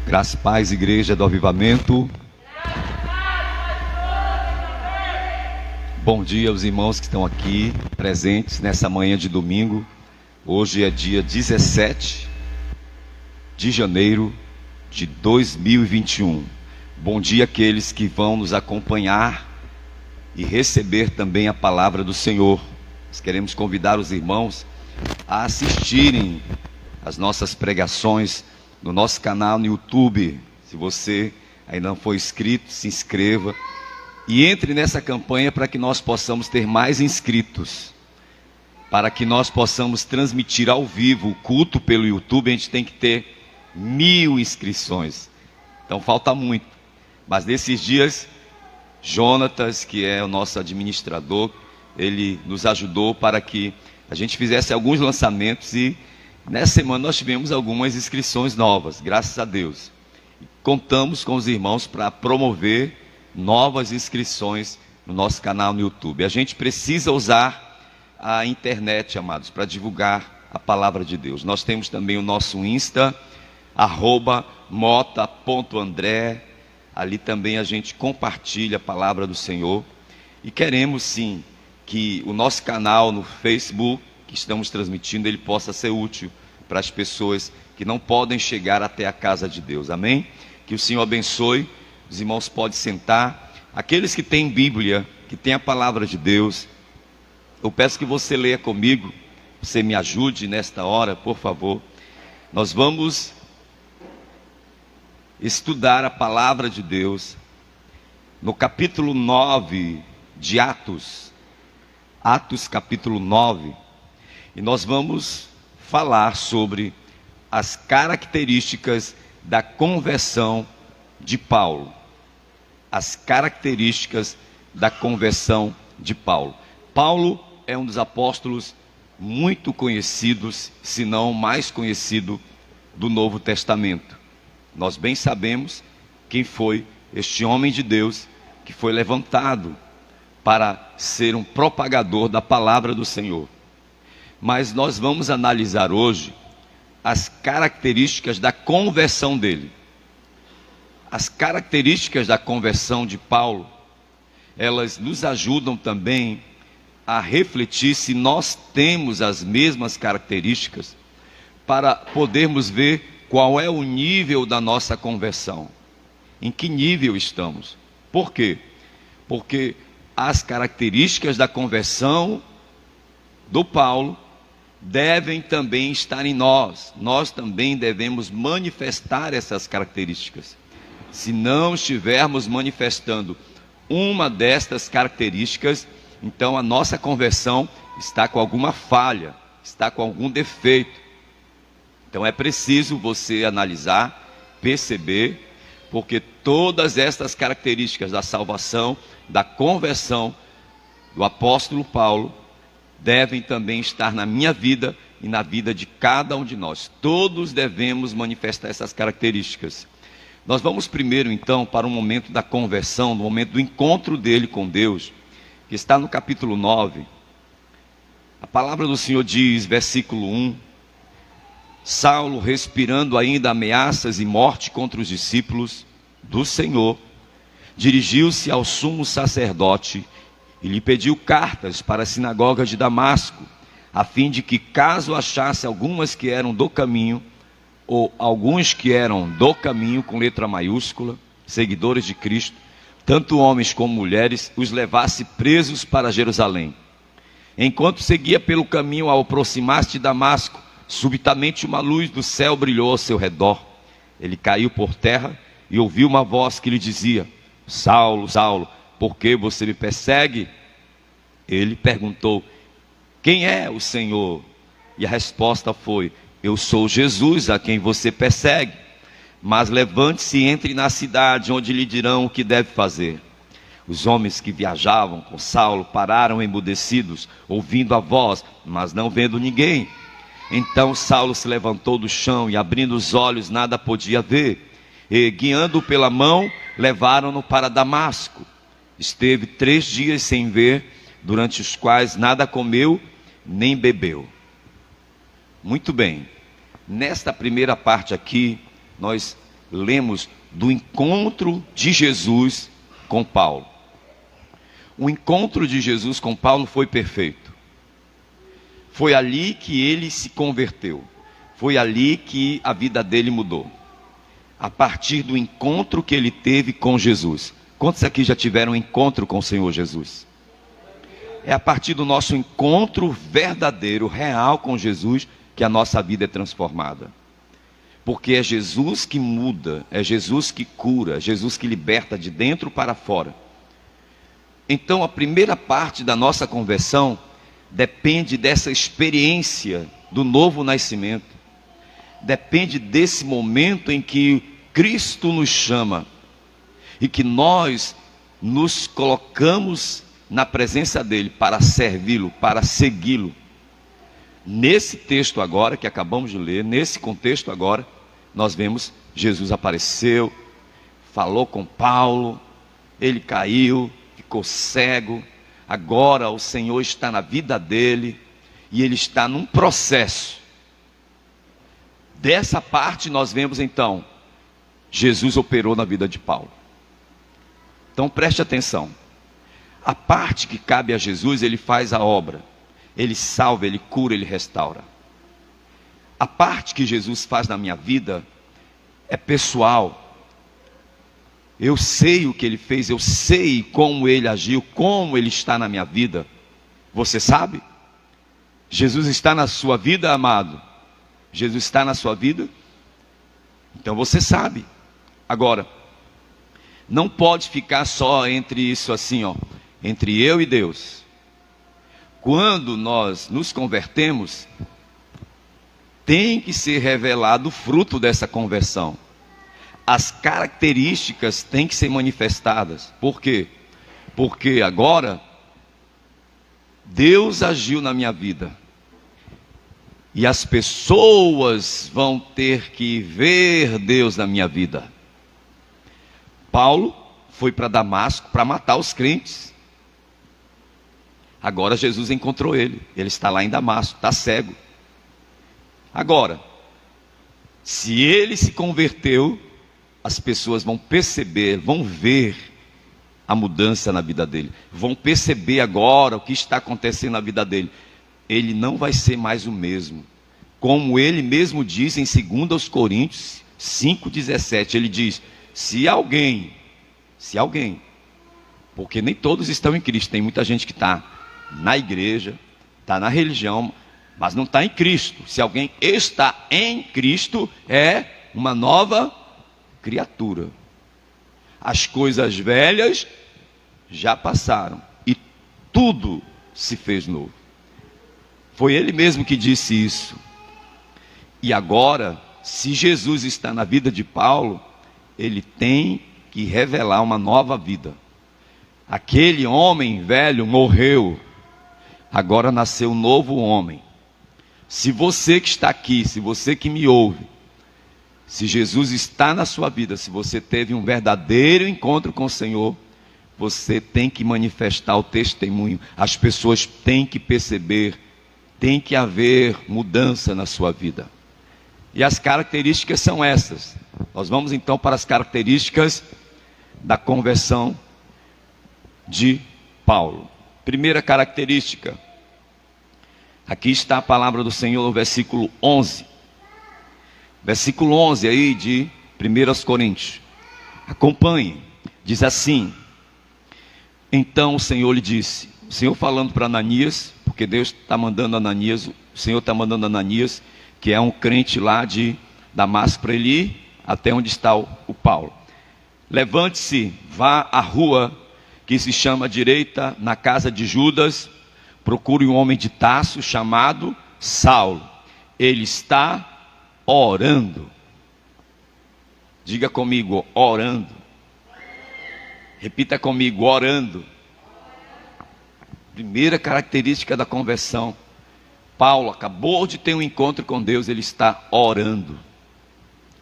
Graça e paz, igreja do Avivamento. Bom dia aos irmãos que estão aqui presentes nessa manhã de domingo. Hoje é dia 17 de janeiro de 2021. Bom dia àqueles que vão nos acompanhar e receber também a palavra do Senhor. Nós queremos convidar os irmãos a assistirem às nossas pregações no nosso canal no YouTube. Se você ainda não for inscrito, se inscreva e entre nessa campanha para que nós possamos ter mais inscritos, para que nós possamos transmitir ao vivo o culto pelo YouTube. A gente tem que ter 1000 inscrições, então falta muito, mas nesses dias Jonatas, que é o nosso administrador, ele nos ajudou para que a gente fizesse alguns lançamentos e nessa semana nós tivemos algumas inscrições novas, graças a Deus. Contamos com os irmãos para promover novas inscrições no nosso canal no YouTube. A gente precisa usar a internet, amados, para divulgar a palavra de Deus. Nós temos também o nosso Insta, @mota.andré. Ali também a gente compartilha a palavra do Senhor. E queremos sim que o nosso canal no Facebook, que estamos transmitindo, ele possa ser útil para as pessoas que não podem chegar até a casa de Deus. Amém? Que o Senhor abençoe. Os irmãos podem sentar. Aqueles que têm Bíblia, que têm a palavra de Deus, eu peço que você leia comigo. Você me ajude nesta hora, por favor. Nós vamos estudar a palavra de Deus no capítulo 9 de Atos. Atos capítulo 9. E nós vamos falar sobre as características da conversão de Paulo. As características da conversão de Paulo. Paulo é um dos apóstolos muito conhecidos, se não mais conhecido, do Novo Testamento. Nós bem sabemos quem foi este homem de Deus que foi levantado para ser um propagador da palavra do Senhor. Mas nós vamos analisar hoje as características da conversão dele. As características da conversão de Paulo, elas nos ajudam também a refletir se nós temos as mesmas características, para podermos ver qual é o nível da nossa conversão. Em que nível estamos? Por quê? Porque as características da conversão do Paulo devem também estar em nós. Nós também devemos manifestar essas características. Se não estivermos manifestando uma destas características, então a nossa conversão está com alguma falha, está com algum defeito. Então é preciso você analisar, perceber, porque todas estas características da salvação, da conversão do apóstolo Paulo, devem também estar na minha vida e na vida de cada um de nós. Todos devemos manifestar essas características. Nós vamos primeiro então para o momento da conversão, no momento do encontro dele com Deus, que está no capítulo 9. A palavra do Senhor diz, versículo 1: Saulo, respirando ainda ameaças e morte contra os discípulos do Senhor, dirigiu-se ao sumo sacerdote e lhe pediu cartas para a sinagoga de Damasco, a fim de que, caso achasse algumas que eram do caminho, ou alguns que eram do caminho, com letra maiúscula, seguidores de Cristo, tanto homens como mulheres, os levasse presos para Jerusalém. Enquanto seguia pelo caminho, ao aproximar-se de Damasco, subitamente uma luz do céu brilhou ao seu redor. Ele caiu por terra e ouviu uma voz que lhe dizia: Saulo, Saulo, por que você me persegue? Ele perguntou: quem é o Senhor? E a resposta foi: eu sou Jesus, a quem você persegue. Mas levante-se e entre na cidade, onde lhe dirão o que deve fazer. Os homens que viajavam com Saulo pararam emudecidos, ouvindo a voz, mas não vendo ninguém. Então Saulo se levantou do chão e, abrindo os olhos, nada podia ver. E, guiando-o pela mão, levaram-no para Damasco. Esteve 3 dias sem ver, durante os quais nada comeu nem bebeu. Muito bem, nesta primeira parte aqui, nós lemos do encontro de Jesus com Paulo. O encontro de Jesus com Paulo foi perfeito. Foi ali que ele se converteu. Foi ali que a vida dele mudou. A partir do encontro que ele teve com Jesus. Quantos aqui já tiveram um encontro com o Senhor Jesus? É a partir do nosso encontro verdadeiro, real com Jesus, que a nossa vida é transformada. Porque é Jesus que muda, é Jesus que cura, é Jesus que liberta de dentro para fora. Então a primeira parte da nossa conversão depende dessa experiência do novo nascimento. Depende desse momento em que Cristo nos chama e que nós nos colocamos na presença dele para servi-lo, para segui-lo. Nesse texto agora que acabamos de ler, nesse contexto agora, nós vemos Jesus apareceu, falou com Paulo, ele caiu, ficou cego. Agora o Senhor está na vida dele e ele está num processo. Dessa parte nós vemos então, Jesus operou na vida de Paulo. Então preste atenção. A parte que cabe a Jesus, ele faz a obra. Ele salva, ele cura, ele restaura. A parte que Jesus faz na minha vida é pessoal. Eu sei o que ele fez, eu sei como ele agiu, como ele está na minha vida. Você sabe? Jesus está na sua vida, amado? Jesus está na sua vida? Então você sabe. Agora, não pode ficar só entre isso assim, ó, entre eu e Deus. Quando nós nos convertemos, tem que ser revelado o fruto dessa conversão. As características têm que ser manifestadas. Por quê? Porque agora Deus agiu na minha vida. E as pessoas vão ter que ver Deus na minha vida. Paulo foi para Damasco para matar os crentes. Agora Jesus encontrou ele. Ele está lá em Damasco, está cego. Agora, se ele se converteu, as pessoas vão perceber, vão ver a mudança na vida dele. Vão perceber agora o que está acontecendo na vida dele. Ele não vai ser mais o mesmo. Como ele mesmo diz em 2 Coríntios 5,17, ele diz, se alguém, porque nem todos estão em Cristo, tem muita gente que está na igreja, está na religião, mas não está em Cristo. Se alguém está em Cristo, é uma nova criatura. As coisas velhas já passaram e tudo se fez novo. Foi ele mesmo que disse isso. E agora, se Jesus está na vida de Paulo, ele tem que revelar uma nova vida. Aquele homem velho morreu, agora nasceu um novo homem. Se você que está aqui, se você que me ouve, se Jesus está na sua vida, se você teve um verdadeiro encontro com o Senhor, você tem que manifestar o testemunho. As pessoas têm que perceber, tem que haver mudança na sua vida. E as características são essas. Nós vamos então para as características da conversão de Paulo. Primeira característica. Aqui está a palavra do Senhor no versículo 11. Versículo 11 aí de 1 Coríntios. Acompanhe. Diz assim: então o Senhor lhe disse, o Senhor falando para Ananias, porque Deus está mandando Ananias, o Senhor está mandando Ananias, que é um crente lá de Damasco, para ele ir até onde está o Paulo. Levante-se, vá à rua que se chama direita, na casa de Judas, procure um homem de Tarso chamado Saulo. Ele está orando. Diga comigo, orando. Repita comigo, orando. Primeira característica da conversão. Paulo acabou de ter um encontro com Deus, ele está orando.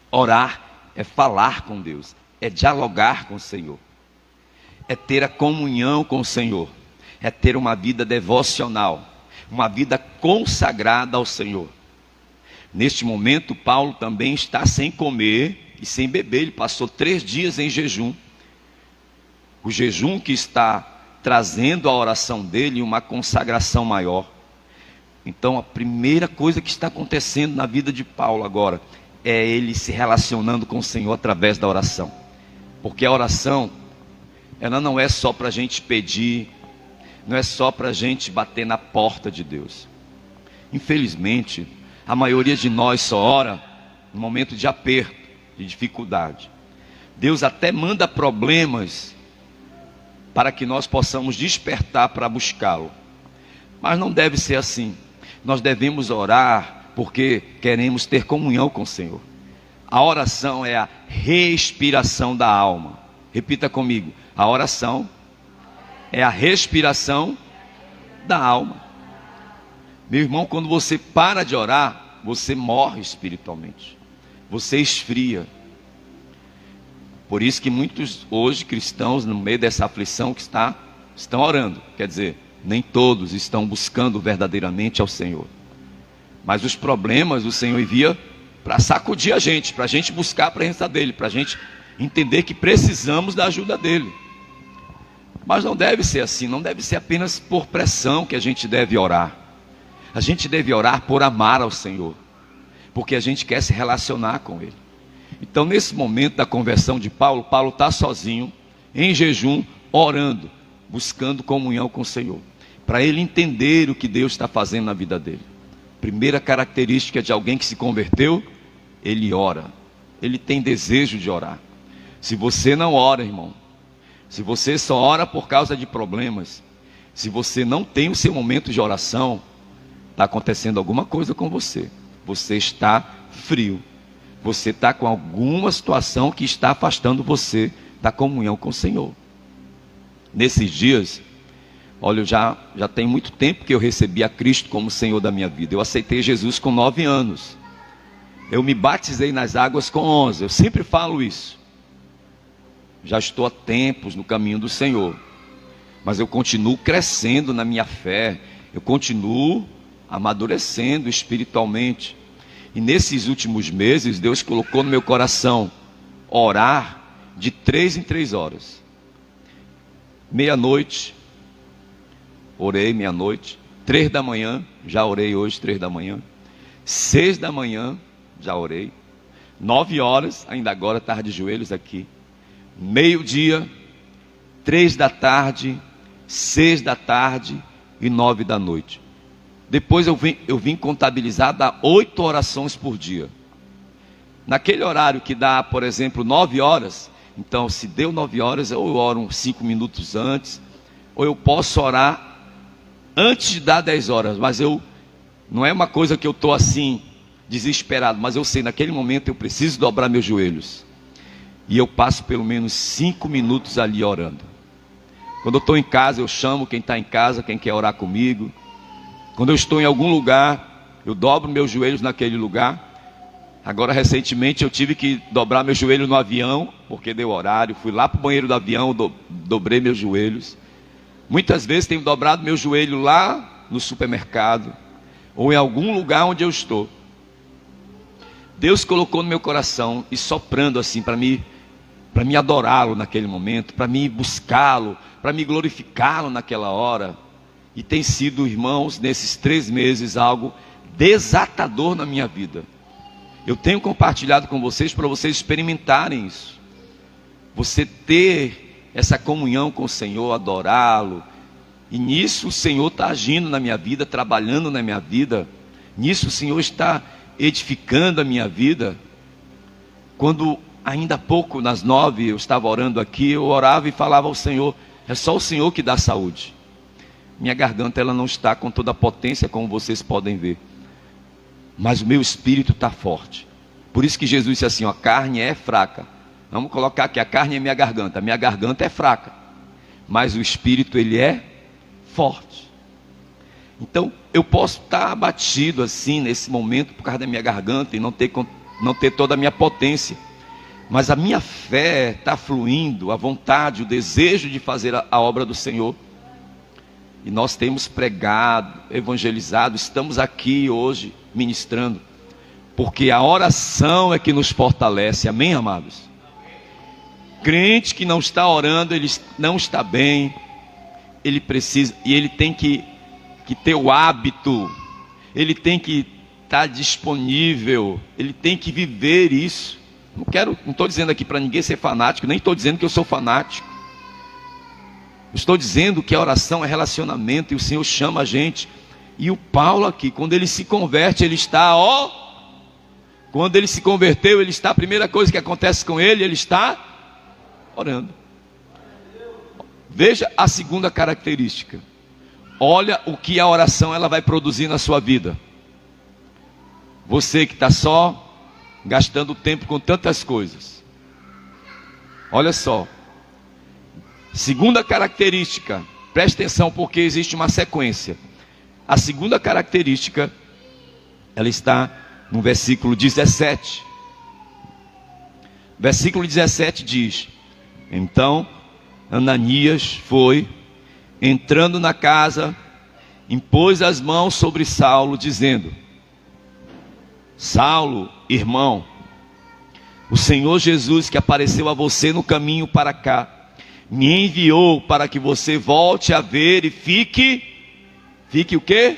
Orar é falar com Deus, é dialogar com o Senhor, é ter a comunhão com o Senhor, é ter uma vida devocional, uma vida consagrada ao Senhor. Neste momento, Paulo também está sem comer e sem beber. Ele passou 3 dias em jejum. O jejum que está trazendo a oração dele uma consagração maior. Então a primeira coisa que está acontecendo na vida de Paulo agora é ele se relacionando com o Senhor através da oração. Porque a oração, ela não é só para a gente pedir, não é só para a gente bater na porta de Deus. Infelizmente, a maioria de nós só ora no momento de aperto, de dificuldade. Deus até manda problemas para que nós possamos despertar para buscá-lo. Mas não deve ser assim. Nós devemos orar porque queremos ter comunhão com o Senhor. A oração é a respiração da alma. Repita comigo. A oração é a respiração da alma. Meu irmão, quando você para de orar, você morre espiritualmente. Você esfria. Por isso que muitos hoje cristãos, no meio dessa aflição que estão orando. Quer dizer, nem todos estão buscando verdadeiramente ao Senhor. Mas os problemas o Senhor envia para sacudir a gente, para a gente buscar a presença dEle, para a gente entender que precisamos da ajuda dEle. Mas não deve ser assim, não deve ser apenas por pressão que a gente deve orar. A gente deve orar por amar ao Senhor, porque a gente quer se relacionar com Ele. Então, nesse momento da conversão de Paulo, Paulo está sozinho, em jejum, orando, buscando comunhão com o Senhor, para ele entender o que Deus está fazendo na vida dele. Primeira característica de alguém que se converteu, ele ora, ele tem desejo de orar. Se você não ora, irmão, se você só ora por causa de problemas, se você não tem o seu momento de oração, está acontecendo alguma coisa com você. Você está frio. Você está com alguma situação que está afastando você da comunhão com o Senhor. Nesses dias, olha, já tem muito tempo que eu recebi a Cristo como Senhor da minha vida. Eu aceitei Jesus com 9 anos. Eu me batizei nas águas com 11. Eu sempre falo isso. Já estou há tempos no caminho do Senhor. Mas eu continuo crescendo na minha fé. Eu continuo amadurecendo espiritualmente. E nesses últimos meses, Deus colocou no meu coração orar de 3 em 3 horas. Meia-noite, orei meia-noite. 3 da manhã, já orei hoje, 3 da manhã. 6 da manhã, já orei. 9 horas, ainda agora estava de joelhos aqui. Meio-dia, 3 da tarde, 6 da tarde e 9 da noite. Depois eu vim contabilizar, dar 8 orações por dia. Naquele horário que dá, por exemplo, 9 horas, então se deu 9 horas, ou eu oro 5 minutos antes, ou eu posso orar antes de dar 10 horas, mas não é uma coisa que eu estou assim, desesperado, mas eu sei, naquele momento eu preciso dobrar meus joelhos. E eu passo pelo menos 5 minutos ali orando. Quando eu estou em casa, eu chamo quem está em casa, quem quer orar comigo. Quando eu estou em algum lugar, eu dobro meus joelhos naquele lugar. Agora, recentemente, eu tive que dobrar meu joelho no avião, porque deu horário. Fui lá para o banheiro do avião, dobrei meus joelhos. Muitas vezes tenho dobrado meu joelho lá no supermercado, ou em algum lugar onde eu estou. Deus colocou no meu coração, e soprando assim, para me adorá-lo naquele momento, para me buscá-lo, para me glorificá-lo naquela hora. E tem sido, irmãos, nesses 3 meses, algo desatador na minha vida. Eu tenho compartilhado com vocês para vocês experimentarem isso. Você ter essa comunhão com o Senhor, adorá-lo. E nisso o Senhor está agindo na minha vida, trabalhando na minha vida. Nisso o Senhor está edificando a minha vida. Quando ainda há pouco, nas 9, eu estava orando aqui, eu orava e falava ao Senhor, é só o Senhor que dá saúde. Minha garganta ela não está com toda a potência como vocês podem ver, mas o meu espírito está forte. Por isso que Jesus disse assim, a carne é fraca. Vamos colocar aqui, a carne é minha garganta é fraca, mas o espírito ele é forte. Então eu posso estar abatido assim nesse momento por causa da minha garganta e não ter toda a minha potência, mas a minha fé está fluindo, a vontade, o desejo de fazer a obra do Senhor. E nós temos pregado, evangelizado, estamos aqui hoje ministrando, porque a oração é que nos fortalece, amém, amados? Crente que não está orando, ele não está bem, ele precisa, e ele tem que ter o hábito, ele tem que estar disponível, ele tem que viver isso. Não estou dizendo aqui para ninguém ser fanático, nem estou dizendo que eu sou fanático. Estou dizendo que a oração é relacionamento, e o Senhor chama a gente. E o Paulo aqui, quando ele se converte, ele está, quando ele se converteu, ele está, a primeira coisa que acontece com ele está orando. Veja a segunda característica. Olha o que a oração ela vai produzir na sua vida. Você que está só gastando tempo com tantas coisas. Olha só. Segunda característica. Preste atenção porque existe uma sequência. A segunda característica, ela está no versículo 17. Versículo 17 diz: então Ananias foi, entrando na casa, impôs as mãos sobre Saulo, dizendo: Saulo, irmão, o Senhor Jesus que apareceu a você no caminho para cá, me enviou para que você volte a ver e fique o quê?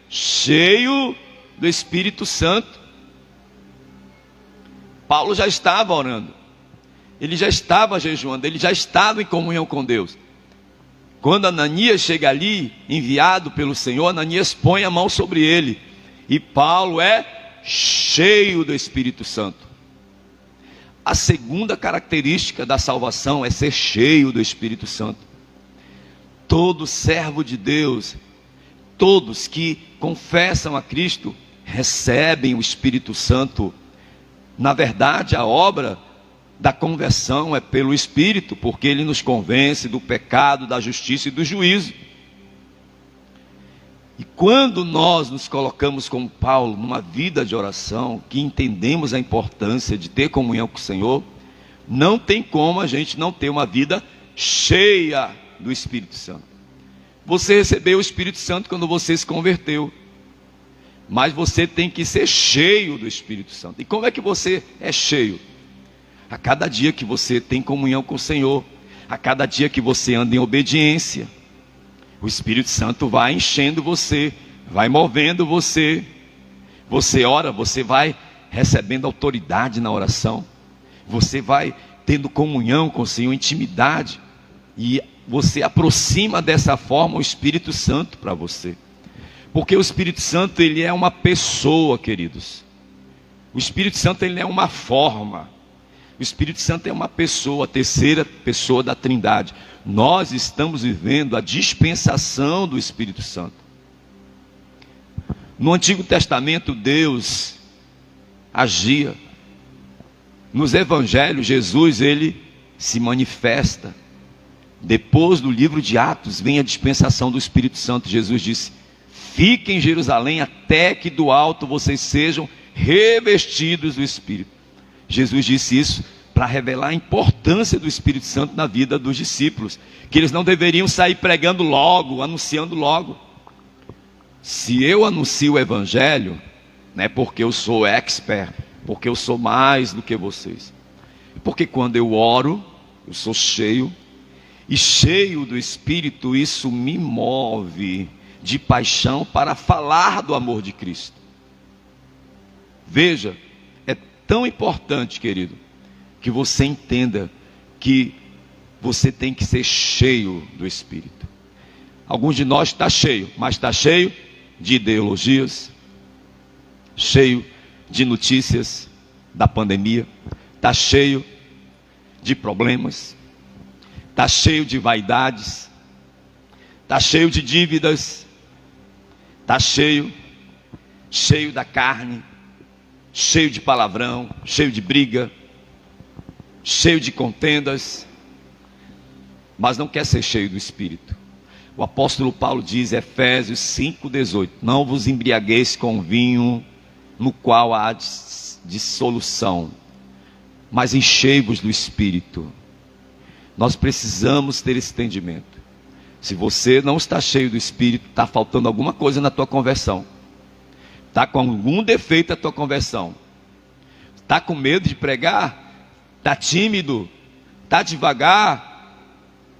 Cheio do Espírito Santo. Paulo já estava orando, ele já estava jejuando, ele já estava em comunhão com Deus. Quando Ananias chega ali, enviado pelo Senhor, Ananias põe a mão sobre ele, e Paulo é cheio do Espírito Santo. A segunda característica da salvação é ser cheio do Espírito Santo. Todo servo de Deus, todos que confessam a Cristo, recebem o Espírito Santo. Na verdade, a obra da conversão é pelo Espírito, porque ele nos convence do pecado, da justiça e do juízo. E quando nós nos colocamos como Paulo, numa vida de oração, que entendemos a importância de ter comunhão com o Senhor, não tem como a gente não ter uma vida cheia do Espírito Santo. Você recebeu o Espírito Santo quando você se converteu, mas você tem que ser cheio do Espírito Santo. E como é que você é cheio? A cada dia que você tem comunhão com o Senhor, a cada dia que você anda em obediência, o Espírito Santo vai enchendo você, vai movendo você. Você ora, você vai recebendo autoridade na oração, você vai tendo comunhão com o Senhor, intimidade, e você aproxima dessa forma o Espírito Santo para você. Porque o Espírito Santo, ele é uma pessoa, queridos. O Espírito Santo, ele é uma forma. O Espírito Santo é uma pessoa, a terceira pessoa da Trindade. Nós estamos vivendo a dispensação do Espírito Santo. No Antigo Testamento, Deus agia. Nos Evangelhos, Jesus, ele se manifesta. Depois do livro de Atos, vem a dispensação do Espírito Santo. Jesus disse: fiquem em Jerusalém até que do alto vocês sejam revestidos do Espírito. Jesus disse isso para revelar a importância do Espírito Santo na vida dos discípulos, que eles não deveriam sair pregando logo, anunciando logo. Se eu anuncio o Evangelho, não é porque eu sou expert, porque eu sou mais do que vocês, porque quando eu oro, eu sou cheio, e cheio do Espírito, isso me move de paixão para falar do amor de Cristo. Veja, é tão importante, querido, que você entenda que você tem que ser cheio do Espírito. Alguns de nós está cheio, mas está cheio de ideologias, cheio de notícias da pandemia, está cheio de problemas, está cheio de vaidades, está cheio de dívidas, está cheio da carne, cheio de palavrão, cheio de briga, cheio de contendas, mas não quer ser cheio do Espírito. O apóstolo Paulo diz, Efésios 5,18: não vos embriagueis com vinho, no qual há dissolução, mas enchei-vos do Espírito. Nós precisamos ter esse entendimento. Se você não está cheio do Espírito, está faltando alguma coisa na tua conversão. Está com algum defeito a tua conversão. Está com medo de pregar? Está tímido? Está devagar?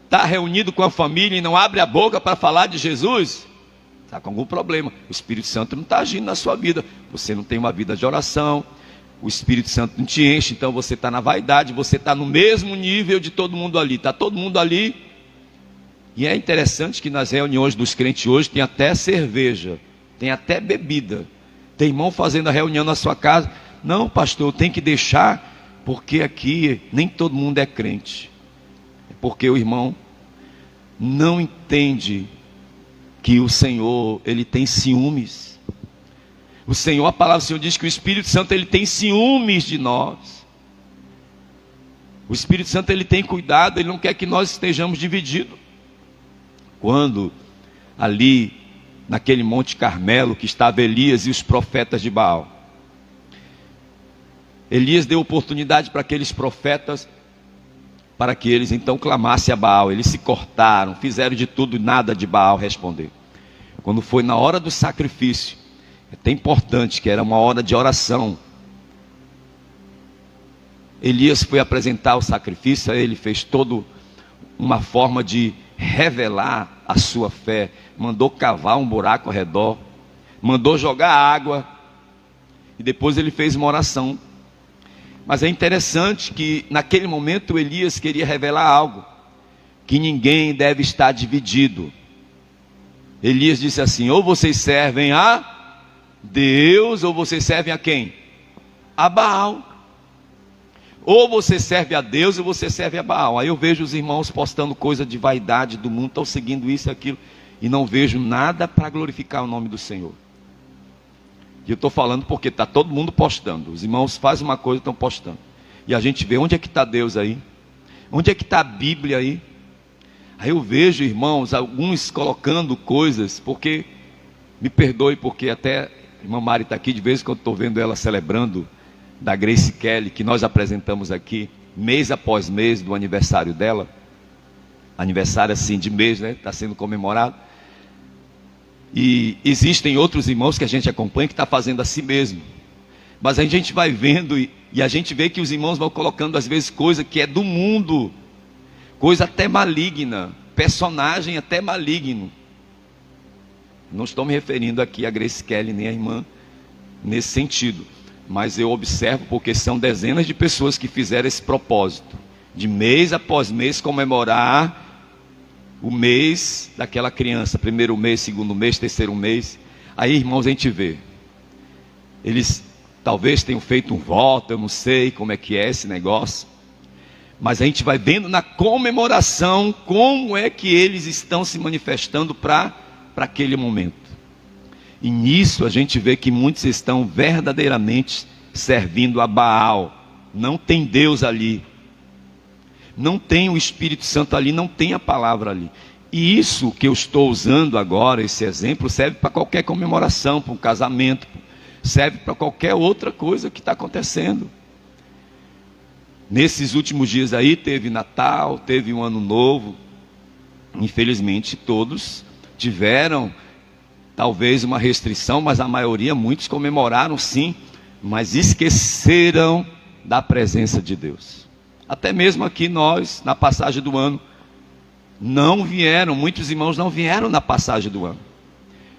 Está reunido com a família e não abre a boca para falar de Jesus? Está com algum problema. O Espírito Santo não está agindo na sua vida. Você não tem uma vida de oração. O Espírito Santo não te enche. Então você está na vaidade. Você está no mesmo nível de todo mundo ali. Está todo mundo ali. E é interessante que nas reuniões dos crentes hoje tem até cerveja. Tem até bebida. Tem irmão fazendo a reunião na sua casa. Não, pastor, tem que deixar, porque aqui nem todo mundo é crente. É porque o irmão não entende que o Senhor, Ele tem ciúmes. O Senhor, a palavra do Senhor diz que o Espírito Santo, Ele tem ciúmes de nós. O Espírito Santo, Ele tem cuidado, Ele não quer que nós estejamos divididos. Quando ali, naquele Monte Carmelo, que estava Elias e os profetas de Baal, Elias deu oportunidade para aqueles profetas, para que eles então clamassem a Baal. Eles se cortaram, fizeram de tudo e nada de Baal responder. Quando foi na hora do sacrifício, é até importante que era uma hora de oração, Elias foi apresentar o sacrifício, aí ele fez toda uma forma de revelar a sua fé, mandou cavar um buraco ao redor, mandou jogar água, e depois ele fez uma oração. Mas é interessante que naquele momento Elias queria revelar algo, que ninguém deve estar dividido. Elias disse assim: ou vocês servem a Deus, ou vocês servem a quem? A Baal. Ou você serve a Deus, ou você serve a Baal. Aí eu vejo os irmãos postando coisa de vaidade do mundo, estão seguindo isso e aquilo, e não vejo nada para glorificar o nome do Senhor. E eu estou falando porque está todo mundo postando. Os irmãos fazem uma coisa e estão postando. E a gente vê onde é que está Deus aí. Onde é que está a Bíblia aí. Aí eu vejo, irmãos, alguns colocando coisas, porque, me perdoe, porque até a irmã Mari está aqui, de vez em quando estou vendo ela celebrando da Grace Kelly, que nós apresentamos aqui, mês após mês do aniversário dela. Aniversário assim de mês, né? Está sendo comemorado. E existem outros irmãos que a gente acompanha que está fazendo assim mesmo. Mas a gente vai vendo e a gente vê que os irmãos vão colocando às vezes coisa que é do mundo, coisa até maligna, personagem até maligno. Não estou me referindo aqui a Grace Kelly nem a irmã nesse sentido, mas eu observo porque são dezenas de pessoas que fizeram esse propósito, de mês após mês comemorar o mês daquela criança, primeiro mês, segundo mês, terceiro mês. Aí, irmãos, a gente vê, eles talvez tenham feito um voto, eu não sei como é que é esse negócio, mas a gente vai vendo na comemoração como é que eles estão se manifestando para aquele momento. E nisso a gente vê que muitos estão verdadeiramente servindo a Baal. Não tem Deus ali, não tem o Espírito Santo ali, não tem a palavra ali. E isso que eu estou usando agora, esse exemplo, serve para qualquer comemoração, para um casamento, serve para qualquer outra coisa que está acontecendo. Nesses últimos dias aí, teve Natal, teve um Ano Novo. Infelizmente todos tiveram talvez uma restrição, mas a maioria, muitos comemoraram sim, mas esqueceram da presença de Deus. Até mesmo aqui nós, na passagem do ano, não vieram, muitos irmãos não vieram na passagem do ano,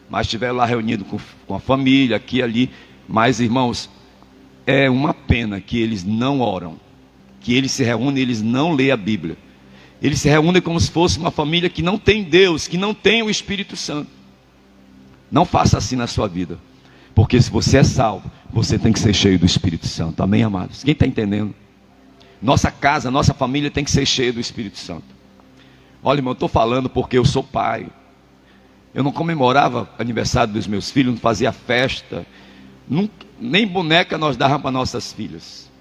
mas estiveram lá reunidos com a família, aqui e ali. Mas, irmãos, é uma pena que eles não oram, que eles se reúnem, eles não lêem a Bíblia. Eles se reúnem como se fosse uma família que não tem Deus, que não tem o Espírito Santo. Não faça assim na sua vida, porque se você é salvo, você tem que ser cheio do Espírito Santo. Amém, amados? Quem está entendendo? Nossa casa, nossa família tem que ser cheia do Espírito Santo. Olha, irmão, eu estou falando porque eu sou pai. Eu não comemorava aniversário dos meus filhos, não fazia festa, nem boneca nós dávamos para nossas filhas.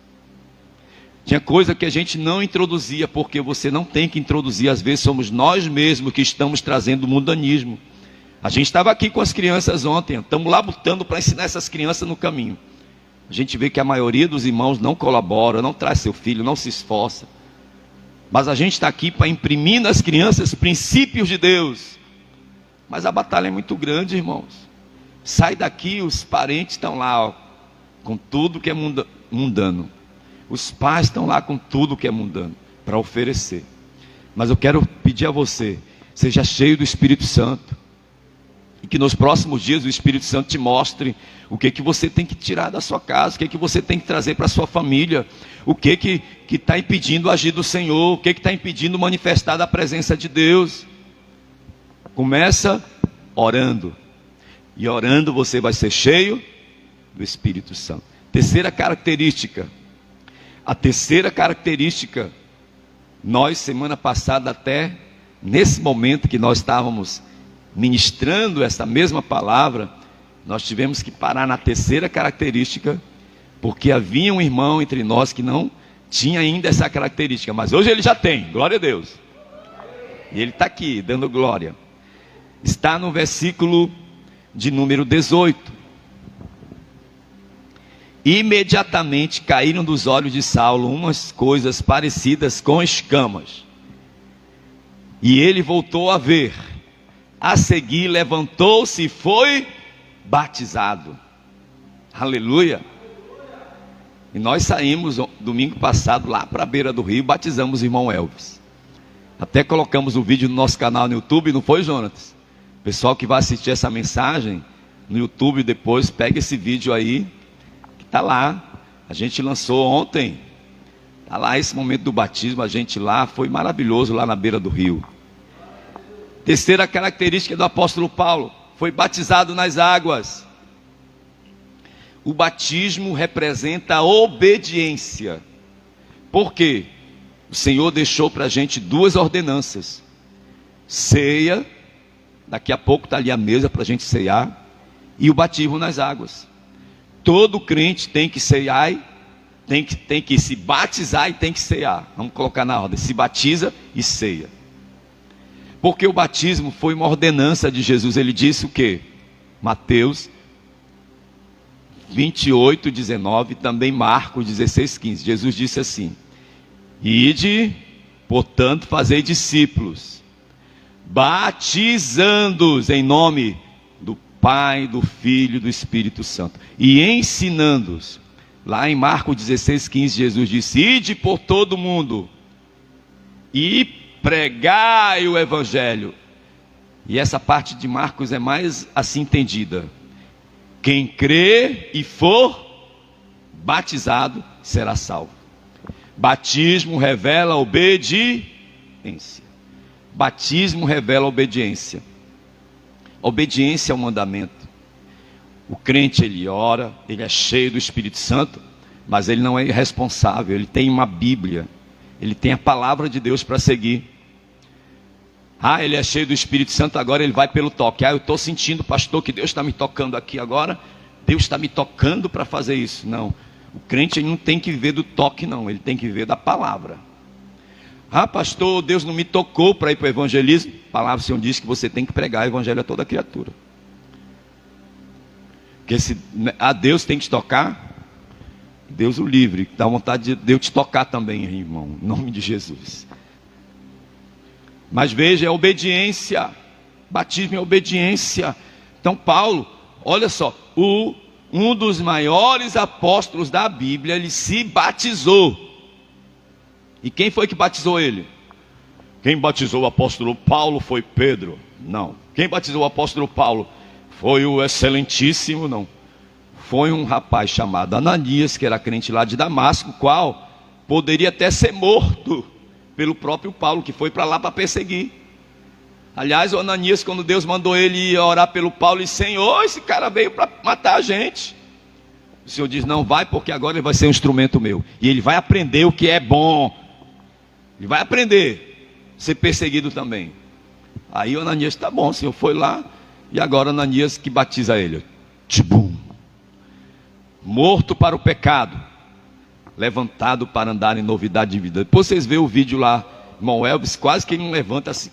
Tinha coisa que a gente não introduzia, porque você não tem que introduzir. Às vezes somos nós mesmos que estamos trazendo o mundanismo. A gente estava aqui com as crianças ontem, estamos lá lutando para ensinar essas crianças no caminho. A gente vê que a maioria dos irmãos não colabora, não traz seu filho, não se esforça. Mas a gente está aqui para imprimir nas crianças princípios de Deus. Mas a batalha é muito grande, irmãos. Sai daqui, os parentes estão lá, ó, com tudo que é mundano. Os pais estão lá com tudo que é mundano para oferecer. Mas eu quero pedir a você, seja cheio do Espírito Santo. E que nos próximos dias o Espírito Santo te mostre o que você tem que tirar da sua casa, o que você tem que trazer para a sua família, o que está impedindo o agir do Senhor, o que está impedindo manifestar da presença de Deus. Começa orando. E orando você vai ser cheio do Espírito Santo. Terceira característica. A terceira característica, nós semana passada até, nesse momento que nós estávamos ministrando essa mesma palavra, nós tivemos que parar na terceira característica, porque havia um irmão entre nós que não tinha ainda essa característica, mas hoje ele já tem, glória a Deus. E ele está aqui, dando glória. Está no versículo de número 18. Imediatamente caíram dos olhos de Saulo umas coisas parecidas com escamas. E ele voltou a ver. A seguir levantou-se e foi batizado. Aleluia. E nós saímos domingo passado lá para a beira do rio, batizamos o irmão Elvis. Até colocamos o vídeo no nosso canal no YouTube, não foi, Jonatas? Pessoal que vai assistir essa mensagem no YouTube depois, pega esse vídeo aí, que está lá. A gente lançou ontem. Está lá esse momento do batismo, a gente lá, foi maravilhoso lá na beira do rio. Terceira característica do apóstolo Paulo, foi batizado nas águas. O batismo representa a obediência. Por quê? O Senhor deixou para a gente duas ordenanças. Ceia, daqui a pouco está ali a mesa para a gente ceiar, e o batismo nas águas. Todo crente tem que ceiar, tem que se batizar e tem que ceiar. Vamos colocar na ordem, se batiza e ceia. Porque o batismo foi uma ordenança de Jesus. Ele disse o quê? Mateus 28, 19, também Marcos 16, 15. Jesus disse assim: ide, portanto, fazei discípulos, batizando-os em nome do Pai, do Filho e do Espírito Santo, e ensinando-os. Lá em Marcos 16, 15, Jesus disse: ide por todo mundo e pregai o Evangelho. E essa parte de Marcos é mais assim entendida: quem crer e for batizado será salvo. Batismo revela obediência. Batismo revela obediência. Obediência ao mandamento. O crente, ele ora, ele é cheio do Espírito Santo, mas ele não é irresponsável. Ele tem uma Bíblia, ele tem a palavra de Deus para seguir. Ele é cheio do Espírito Santo, agora ele vai pelo toque. Eu estou sentindo, pastor, que Deus está me tocando aqui agora. Deus está me tocando para fazer isso. Não, o crente ele não tem que viver do toque, não. Ele tem que viver da palavra. Pastor, Deus não me tocou para ir para o evangelismo. A palavra do Senhor diz que você tem que pregar o evangelho a toda criatura. Porque se a Deus tem que te tocar, Deus o livre. Dá vontade de Deus te tocar também, irmão, em nome de Jesus. Mas veja, é obediência. Batismo é obediência. Então Paulo, olha só, um dos maiores apóstolos da Bíblia, ele se batizou. E quem foi que batizou ele? Quem batizou o apóstolo Paulo foi Pedro? Não. Quem batizou o apóstolo Paulo? Foi o excelentíssimo? Não. Foi um rapaz chamado Ananias, que era crente lá de Damasco, qual poderia até ser morto pelo próprio Paulo, que foi para lá para perseguir. Aliás, o Ananias, quando Deus mandou ele ir orar pelo Paulo, ele disse: Senhor, esse cara veio para matar a gente. O Senhor diz: não vai, porque agora ele vai ser um instrumento meu, e ele vai aprender o que é bom. Ele vai aprender a ser perseguido também. Aí o Ananias: tá bom, o Senhor foi lá. E agora Ananias que batiza ele. Tchubum. Morto para o pecado, levantado para andar em novidade de vida. Depois vocês veem o vídeo lá, irmão Elvis, quase que ele não levanta assim.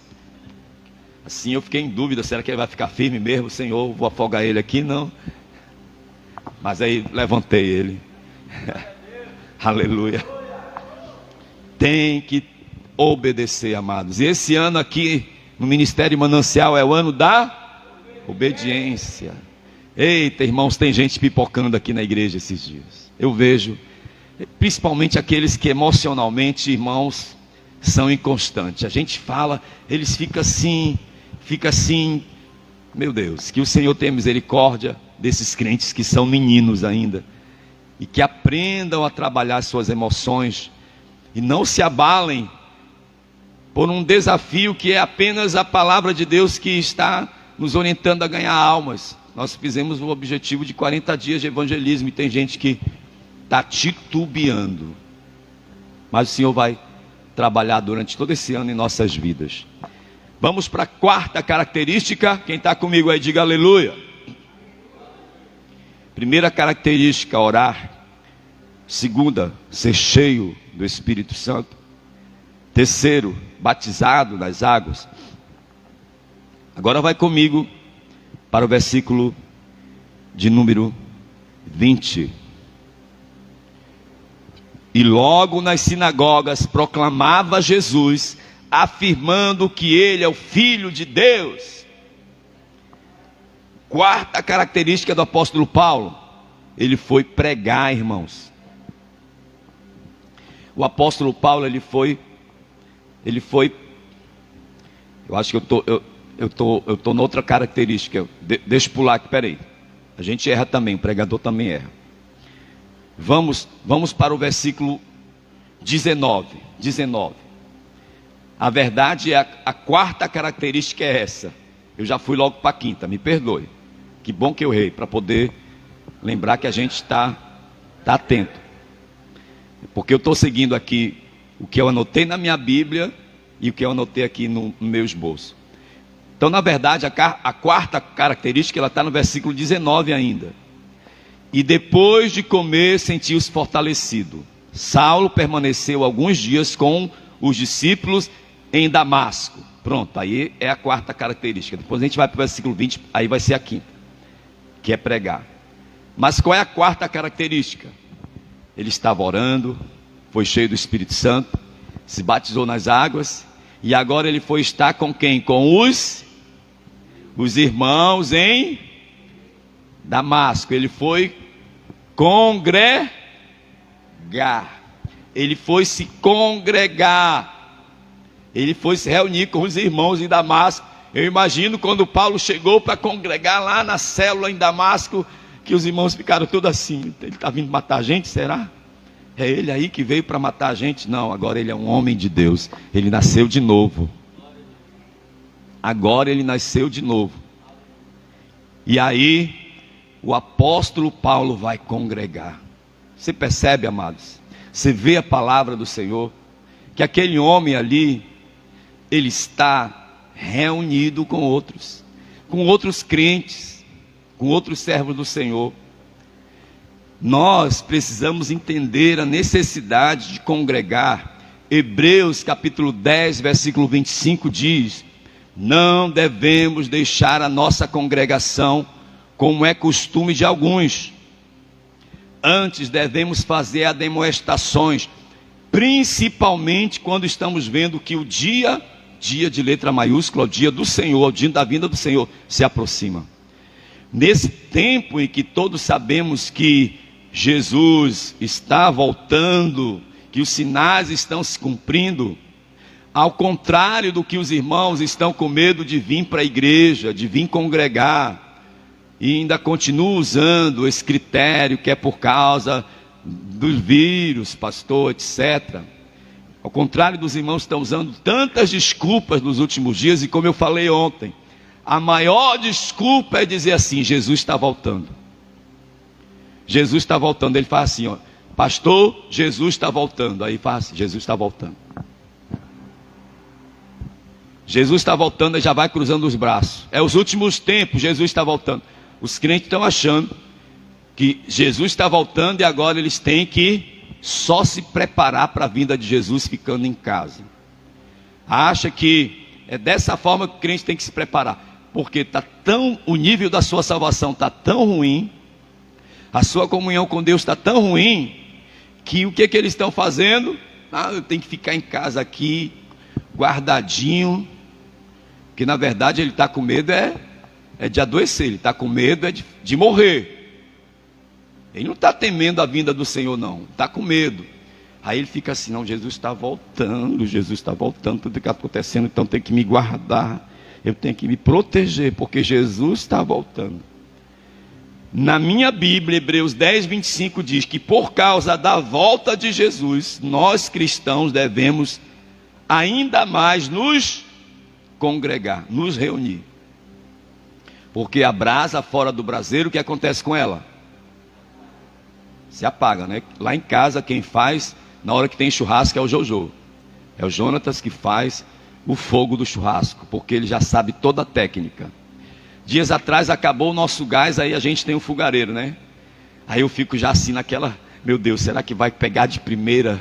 Assim eu fiquei em dúvida, será que ele vai ficar firme mesmo? Senhor, vou afogar ele aqui? Não. Mas aí levantei ele. Aleluia. Tem que obedecer, amados. E esse ano aqui no Ministério Manancial é o ano da obediência. Eita, irmãos, tem gente pipocando aqui na igreja esses dias. Eu vejo, principalmente aqueles que emocionalmente, irmãos, são inconstantes. A gente fala, eles ficam assim. Meu Deus, que o Senhor tenha misericórdia desses crentes que são meninos ainda, e que aprendam a trabalhar suas emoções, e não se abalem por um desafio que é apenas a palavra de Deus que está nos orientando a ganhar almas. Nós fizemos o objetivo de 40 dias de evangelismo, e tem gente que está titubeando, mas o Senhor vai trabalhar durante todo esse ano em nossas vidas. Vamos para a quarta característica. Quem está comigo aí, diga aleluia. Primeira característica, orar. Segunda, ser cheio do Espírito Santo. Terceiro, batizado nas águas. Agora vai comigo para o versículo de número 20. E logo nas sinagogas proclamava Jesus, afirmando que ele é o Filho de Deus. Quarta característica do apóstolo Paulo, ele foi pregar, irmãos. O apóstolo Paulo, ele foi, eu acho que eu tô noutra característica. Deixa eu pular aqui, peraí. A gente erra também, o pregador também erra. Vamos para o versículo 19. A verdade é, a quarta característica é essa. Eu já fui logo para a quinta, me perdoe. Que bom que eu errei, para poder lembrar que a gente está atento. Porque eu estou seguindo aqui o que eu anotei na minha Bíblia e o que eu anotei aqui no meu esboço. Então, na verdade, a quarta característica, ela está no versículo 19 ainda. E depois de comer, sentiu-se fortalecido. Saulo permaneceu alguns dias com os discípulos em Damasco. Pronto, aí é a quarta característica. Depois a gente vai para o versículo 20, aí vai ser a quinta, que é pregar. Mas qual é a quarta característica? Ele estava orando, foi cheio do Espírito Santo, se batizou nas águas, e agora ele foi estar com quem? Com os irmãos em Damasco. Ele foi congregar. Ele foi se congregar. Ele foi se reunir com os irmãos em Damasco. Eu imagino quando Paulo chegou para congregar lá na célula em Damasco, que os irmãos ficaram todos assim: ele está vindo matar a gente, será? É ele aí que veio para matar a gente? Não, agora ele é um homem de Deus. Ele nasceu de novo. Agora ele nasceu de novo. E aí o apóstolo Paulo vai congregar. Você percebe, amados? Você vê a palavra do Senhor, que aquele homem ali, ele está reunido com outros crentes, com outros servos do Senhor. Nós precisamos entender a necessidade de congregar. Hebreus capítulo 10, versículo 25 diz: não devemos deixar a nossa congregação, como é costume de alguns. Antes devemos fazer admoestações, principalmente quando estamos vendo que o dia de letra maiúscula, o dia do Senhor, o dia da vinda do Senhor, se aproxima. Nesse tempo em que todos sabemos que Jesus está voltando, que os sinais estão se cumprindo, ao contrário do que os irmãos estão com medo de vir para a igreja, de vir congregar, e ainda continuam usando esse critério que é por causa dos vírus, pastor, etc. Ao contrário dos irmãos que estão usando tantas desculpas nos últimos dias, e como eu falei ontem, a maior desculpa é dizer assim: Jesus está voltando. Jesus está voltando. Ele faz assim, ó: pastor, Jesus está voltando. Aí faz assim: Jesus está voltando. Jesus está voltando, e já vai cruzando os braços. É os últimos tempos, Jesus está voltando. Os crentes estão achando que Jesus está voltando e agora eles têm que só se preparar para a vinda de Jesus ficando em casa. Acha que é dessa forma que o crente tem que se preparar, porque o nível da sua salvação está tão ruim, a sua comunhão com Deus está tão ruim, que o que eles estão fazendo? Eu tenho que ficar em casa aqui, guardadinho, que na verdade ele está com medo é é de adoecer, ele está com medo é de morrer. Ele não está temendo a vinda do Senhor, não, está com medo. Aí ele fica assim, não, Jesus está voltando, tudo que está acontecendo, então tem que me guardar, eu tenho que me proteger, porque Jesus está voltando. Na minha Bíblia, Hebreus 10, 25 diz que por causa da volta de Jesus, nós cristãos devemos ainda mais nos congregar, nos reunir. Porque a brasa fora do braseiro, o que acontece com ela? Se apaga, né? Lá em casa quem faz, na hora que tem churrasco, é o Jojo. É o Jonatas que faz o fogo do churrasco, porque ele já sabe toda a técnica. Dias atrás acabou o nosso gás, aí a gente tem um fogareiro, né? Aí eu fico já assim naquela, meu Deus, será que vai pegar de primeira?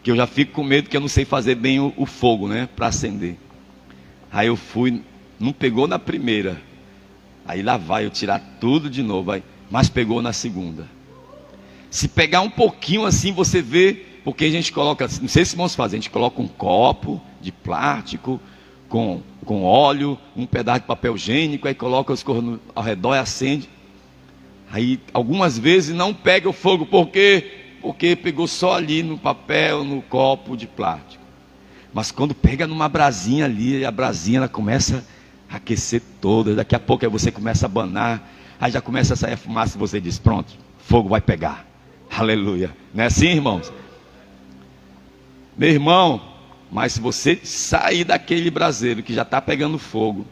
Que eu já fico com medo que eu não sei fazer bem o fogo, né? Para acender. Aí eu fui, não pegou na primeira. Aí lá vai eu tirar tudo de novo, aí, mas pegou na segunda. Se pegar um pouquinho assim, você vê, porque a gente coloca, não sei se vamos fazer, a gente coloca um copo de plástico, com óleo, um pedaço de papel higiênico, aí coloca os cornos ao redor e acende. Aí algumas vezes não pega o fogo, porque pegou só ali no papel, no copo de plástico. Mas quando pega numa brasinha ali, a brasinha ela começa a aquecer toda, daqui a pouco aí você começa a abanar, aí já começa a sair a fumaça e você diz, pronto, fogo vai pegar. Aleluia. Não é assim, irmãos? Meu irmão, mas se você sair daquele braseiro que já está pegando fogo,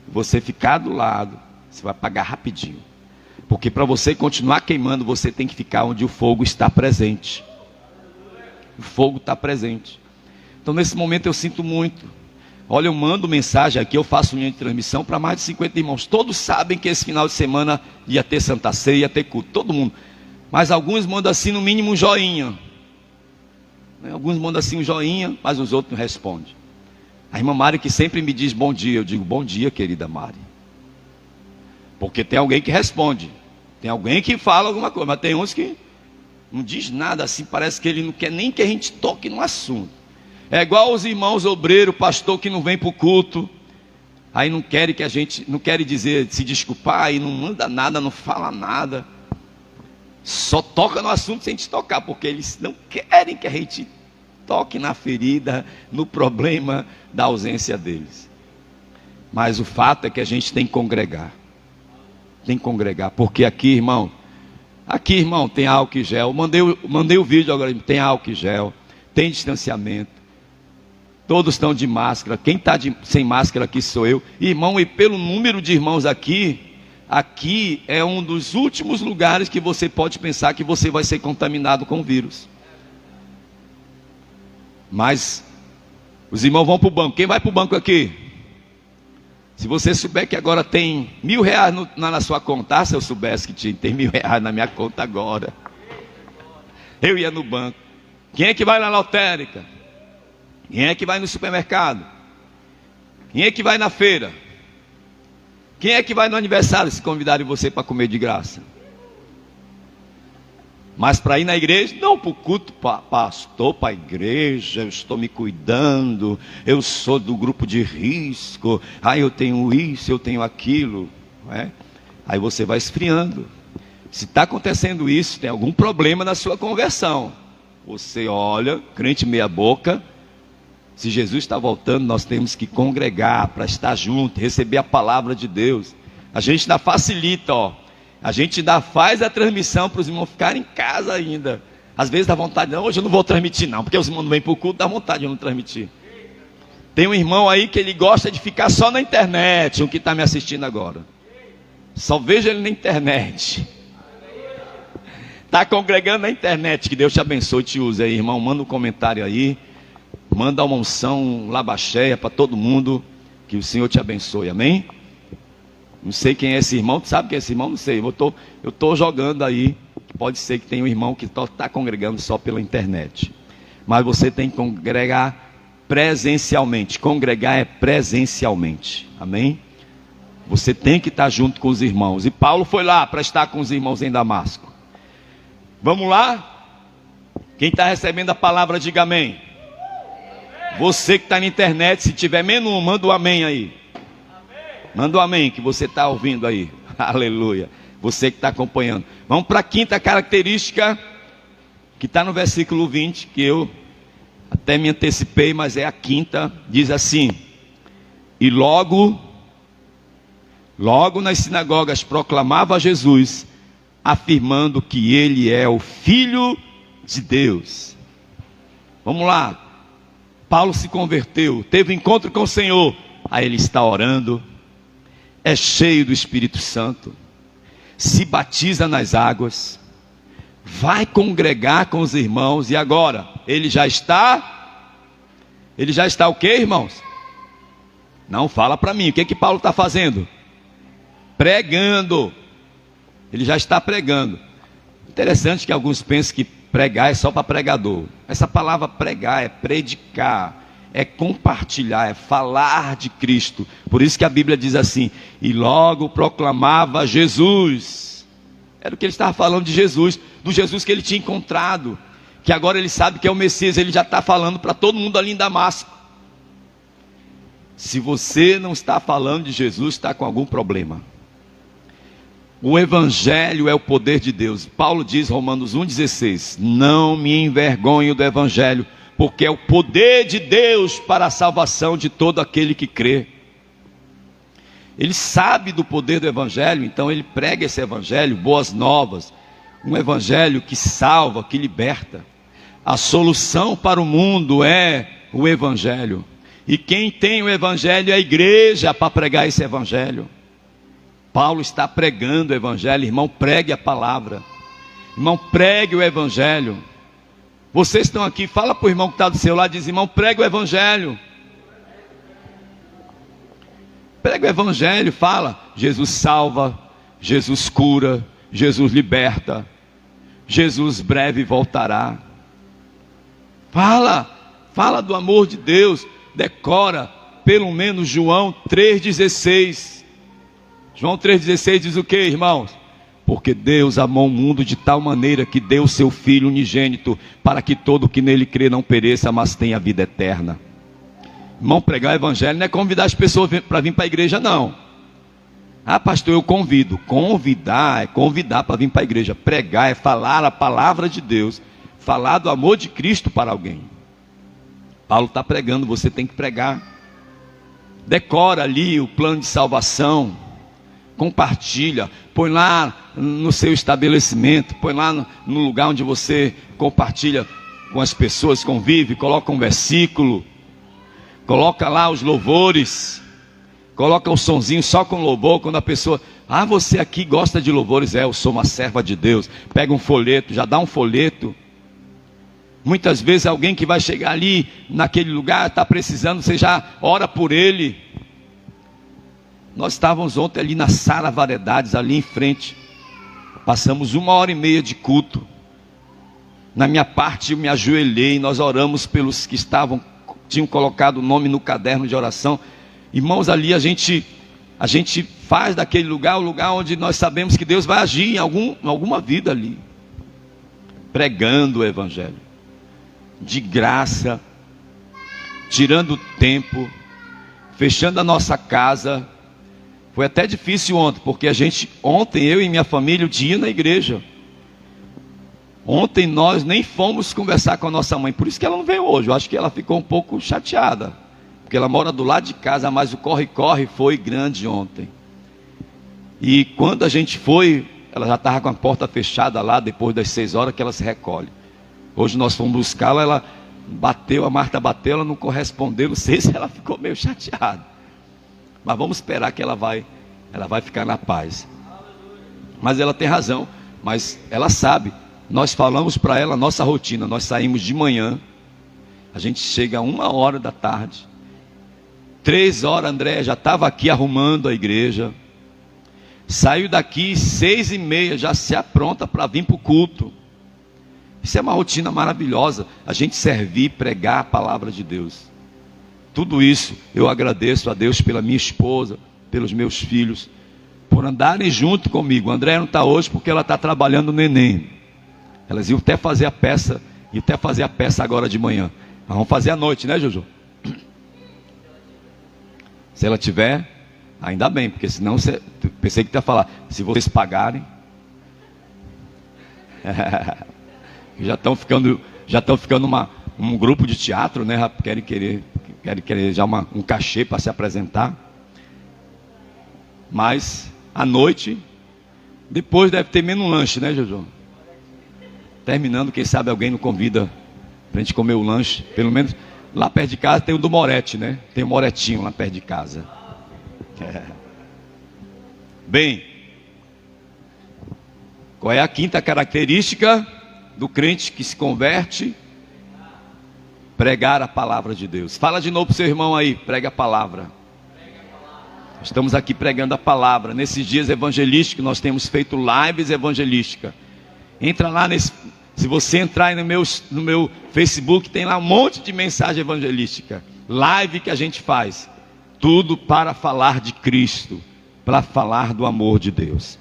você ficar do lado, você vai apagar rapidinho. Porque para você continuar queimando, você tem que ficar onde o fogo está presente. O fogo está presente. Então nesse momento eu sinto muito. Olha, eu mando mensagem aqui, eu faço minha transmissão para mais de 50 irmãos. Todos sabem que esse final de semana ia ter Santa Ceia, ia ter culto, todo mundo. Mas alguns mandam assim no mínimo um joinha. Alguns mandam assim um joinha, mas os outros não respondem. A irmã Mari que sempre me diz bom dia, eu digo bom dia, querida Mari. Porque tem alguém que responde, tem alguém que fala alguma coisa, mas tem uns que não diz nada assim, parece que ele não quer nem que a gente toque no assunto. É igual os irmãos obreiros, pastor que não vem para o culto, aí não querem que a gente, não querem dizer, se desculpar, aí não manda nada, não fala nada. Só toca no assunto sem te tocar, porque eles não querem que a gente toque na ferida, no problema da ausência deles. Mas o fato é que a gente tem que congregar. Tem que congregar, porque aqui, irmão, tem álcool e gel. Mandei o vídeo agora, tem álcool e gel, tem distanciamento. Todos estão de máscara. Quem está sem máscara aqui sou eu. Irmão, e pelo número de irmãos aqui é um dos últimos lugares que você pode pensar que você vai ser contaminado com o vírus. Mas os irmãos vão para o banco. Quem vai para o banco aqui? Se você souber que agora tem R$1.000 na sua conta, se eu soubesse que tem R$1.000 na minha conta agora, eu ia no banco. Quem é que vai na lotérica? Quem é que vai no supermercado? Quem é que vai na feira? Quem é que vai no aniversário se convidarem você para comer de graça? Mas para ir na igreja, não, para o culto, pastor, para a igreja, eu estou me cuidando, eu sou do grupo de risco, eu tenho isso, eu tenho aquilo, não é? Aí você vai esfriando. Se está acontecendo isso, tem algum problema na sua conversão. Você olha, crente meia boca. Se Jesus está voltando, nós temos que congregar para estar junto, receber a palavra de Deus. A gente ainda facilita, a gente ainda faz a transmissão para os irmãos ficarem em casa ainda. Às vezes dá vontade, não, hoje eu não vou transmitir não, porque os irmãos não vêm para o culto, dá vontade de não transmitir. Tem um irmão aí que ele gosta de ficar só na internet, o que está me assistindo agora. Só vejo ele na internet. Está congregando na internet, que Deus te abençoe e te use aí, irmão. Manda um comentário aí. Manda uma unção, um labaxéia para todo mundo. Que o Senhor te abençoe, amém? Não sei quem é esse irmão. Tu sabe quem é esse irmão? Não sei, eu estou jogando aí. Pode ser que tenha um irmão que está congregando só pela internet. Mas você tem que congregar presencialmente. Congregar é presencialmente, amém? Você tem que estar junto com os irmãos. E Paulo foi lá para estar com os irmãos em Damasco. Vamos lá? Quem está recebendo a palavra, diga amém. Você que está na internet, se tiver menos um, manda um amém aí. Manda um amém que você está ouvindo aí. Aleluia. Você que está acompanhando. Vamos para a quinta característica, que está no versículo 20, que eu até me antecipei, mas é a quinta. Diz assim: e logo nas sinagogas proclamava Jesus, afirmando que ele é o Filho de Deus. Vamos lá. Paulo se converteu, teve um encontro com o Senhor. Aí ele está orando, é cheio do Espírito Santo, se batiza nas águas, vai congregar com os irmãos. E agora? Ele já está o quê, irmãos? Não, fala para mim, o que Paulo está fazendo? Pregando. Ele já está pregando. Interessante que alguns pensam que pregar é só para pregador. Essa palavra pregar é predicar, é compartilhar, é falar de Cristo. Por isso que a Bíblia diz assim: e logo proclamava Jesus. Era o que ele estava falando de Jesus, do Jesus que ele tinha encontrado, que agora ele sabe que é o Messias. Ele já está falando para todo mundo ali em Damasco. Se você não está falando de Jesus, está com algum problema. O Evangelho é o poder de Deus. Paulo diz, Romanos 1,16: não me envergonho do Evangelho, porque é o poder de Deus para a salvação de todo aquele que crê. Ele sabe do poder do Evangelho, então ele prega esse Evangelho, boas novas, um Evangelho que salva, que liberta. A solução para o mundo é o Evangelho, e quem tem o Evangelho é a igreja para pregar esse Evangelho. Paulo está pregando o Evangelho. Irmão, pregue a palavra. Irmão, pregue o Evangelho. Vocês estão aqui, fala para o irmão que está do seu lado, diz: irmão, pregue o Evangelho. Pregue o Evangelho, fala: Jesus salva, Jesus cura, Jesus liberta, Jesus breve voltará. Fala do amor de Deus. Decora pelo menos João 3,16. João 3,16 diz o que, irmãos? Porque Deus amou o mundo de tal maneira que deu o seu Filho unigênito, para que todo que nele crê não pereça, mas tenha vida eterna. Irmão, pregar o Evangelho não é convidar as pessoas para vir para a igreja, não. Ah, pastor, eu convido. Convidar é convidar para vir para a igreja. Pregar é falar a palavra de Deus, falar do amor de Cristo para alguém. Paulo está pregando, você tem que pregar. Decora ali o plano de salvação. Compartilha, põe lá no seu estabelecimento, põe lá no lugar onde você compartilha com as pessoas, convive, coloca um versículo, coloca lá os louvores, coloca o sonzinho só com louvor. Quando a pessoa, você aqui gosta de louvores, eu sou uma serva de Deus, pega um folheto, já dá um folheto. Muitas vezes alguém que vai chegar ali naquele lugar, está precisando, você já ora por ele. Nós estávamos ontem ali na Sara Variedades, ali em frente. Passamos 1h30 de culto. Na minha parte eu me ajoelhei, nós oramos pelos que tinham colocado o nome no caderno de oração. Irmãos, ali a gente faz daquele lugar o lugar onde nós sabemos que Deus vai agir em alguma vida ali. Pregando o Evangelho. De graça. Tirando o tempo. Fechando a nossa casa. Foi até difícil ontem, porque ontem eu e minha família, o dia na igreja. Ontem nós nem fomos conversar com a nossa mãe, por isso que ela não veio hoje. Eu acho que ela ficou um pouco chateada, porque ela mora do lado de casa, mas o corre-corre foi grande ontem. E quando a gente foi, ela já estava com a porta fechada lá, depois das 6 horas que ela se recolhe. Hoje nós fomos buscá-la, ela bateu, a Marta bateu, ela não correspondeu, não sei se ela ficou meio chateada. Mas vamos esperar que ela vai ficar na paz. Mas ela tem razão, mas ela sabe. Nós falamos para ela a nossa rotina. Nós saímos de manhã, a gente chega a 1h da tarde. 3 horas, André já estava aqui arrumando a igreja. Saiu daqui 6h30, já se apronta para vir para o culto. Isso é uma rotina maravilhosa, a gente servir, pregar a palavra de Deus. Tudo isso eu agradeço a Deus pela minha esposa, pelos meus filhos, por andarem junto comigo. A Andréia não está hoje porque ela está trabalhando no Enem. Elas iam até fazer a peça, agora de manhã. Mas vamos fazer à noite, né, Jojo? Se ela tiver, Ainda bem, porque senão você, pensei que ia falar, se vocês pagarem. Já estão ficando um grupo de teatro, né? Querem querer já um cachê para se apresentar. Mas à noite, depois deve ter menos lanche, né, Jojo? Terminando, quem sabe alguém não convida para a gente comer o lanche. Pelo menos lá perto de casa tem o do Moretti, né? Tem o Moretinho lá perto de casa. Bem, qual é a quinta característica do crente que se converte? Pregar a palavra de Deus. Fala de novo para o seu irmão aí, prega a palavra. Estamos aqui pregando a palavra. Nesses dias evangelísticos nós temos feito lives evangelísticas. Entra lá se você entrar aí no meu Facebook, tem lá um monte de mensagem evangelística. Live que a gente faz. Tudo para falar de Cristo, para falar do amor de Deus.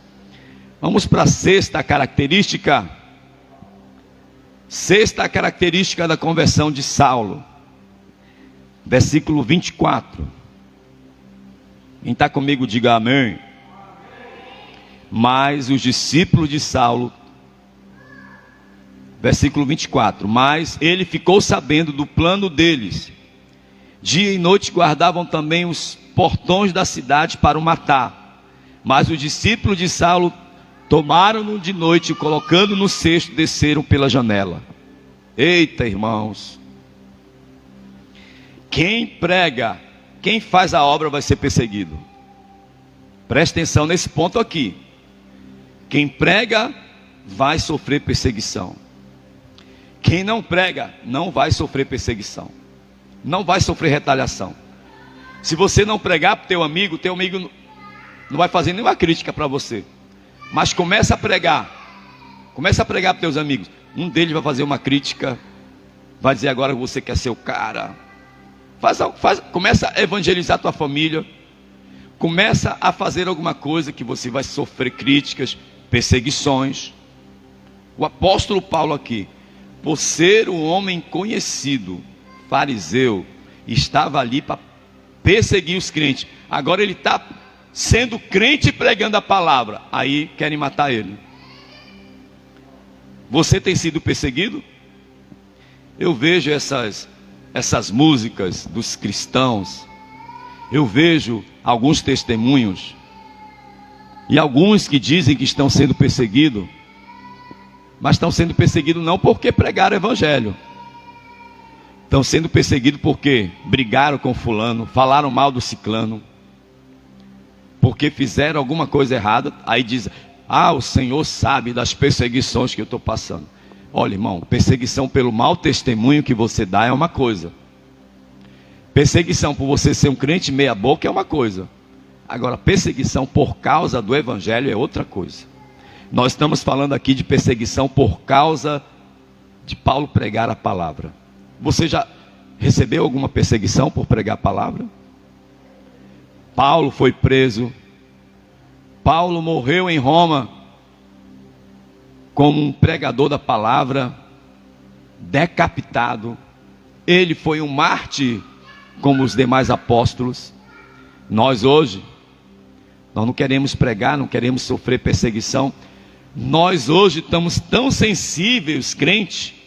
Vamos para a sexta característica. Sexta característica da conversão de Saulo. Versículo 24. Quem está comigo, diga amém. Mas os discípulos de Saulo, versículo 24. Mas ele ficou sabendo do plano deles. Dia e noite guardavam também os portões da cidade para o matar. Mas os discípulos de Saulo tomaram-no de noite, colocando no cesto, desceram pela janela. Eita, irmãos. Quem prega, quem faz a obra vai ser perseguido. Preste atenção nesse ponto aqui. Quem prega vai sofrer perseguição. Quem não prega não vai sofrer perseguição. Não vai sofrer retaliação. Se você não pregar para teu amigo não vai fazer nenhuma crítica para você. Mas começa a pregar. Começa a pregar para teus amigos. Um deles vai fazer uma crítica. Vai dizer agora que você quer ser o cara. Começa a evangelizar tua família. Começa a fazer alguma coisa que você vai sofrer críticas, perseguições. O apóstolo Paulo aqui, por ser um homem conhecido, fariseu, estava ali para perseguir os crentes. Agora ele está sendo crente e pregando a palavra. Aí querem matar ele. Você tem sido perseguido? Eu vejo essas músicas dos cristãos. Eu vejo alguns testemunhos. E alguns que dizem que estão sendo perseguidos. Mas estão sendo perseguidos não porque pregaram o evangelho. Estão sendo perseguidos porque brigaram com fulano, falaram mal do ciclano, porque fizeram alguma coisa errada. Aí diz, o Senhor sabe das perseguições que eu estou passando. Olha, irmão, perseguição pelo mau testemunho que você dá é uma coisa. Perseguição por você ser um crente meia boca é uma coisa. Agora, perseguição por causa do evangelho é outra coisa. Nós estamos falando aqui de perseguição por causa de Paulo pregar a palavra. Você já recebeu alguma perseguição por pregar a palavra? Paulo foi preso. Paulo morreu em Roma como um pregador da palavra, decapitado. Ele foi um mártir como os demais apóstolos. Nós hoje, nós não queremos pregar, não queremos sofrer perseguição. Nós hoje estamos tão sensíveis, crente,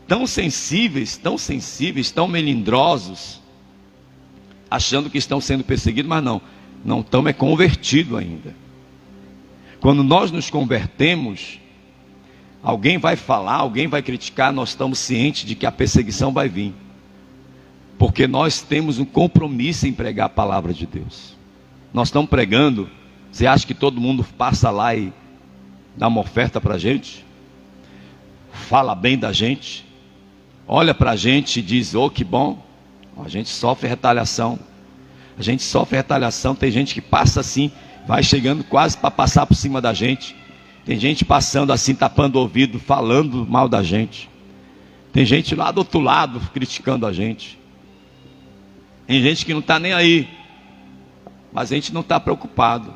tão sensíveis, tão melindrosos, achando que estão sendo perseguidos, mas não estamos convertidos ainda. Quando nós nos convertemos, alguém vai falar, alguém vai criticar, nós estamos cientes de que a perseguição vai vir, porque nós temos um compromisso em pregar a palavra de Deus. Nós estamos pregando. Você acha que todo mundo passa lá e dá uma oferta para a gente? Fala bem da gente? Olha para a gente e diz, que bom. A gente sofre retaliação. A gente sofre retaliação. Tem gente que passa assim, vai chegando quase para passar por cima da gente. Tem gente passando assim, tapando o ouvido, falando mal da gente. Tem gente lá do outro lado, criticando a gente. Tem gente que não está nem aí. Mas a gente não está preocupado.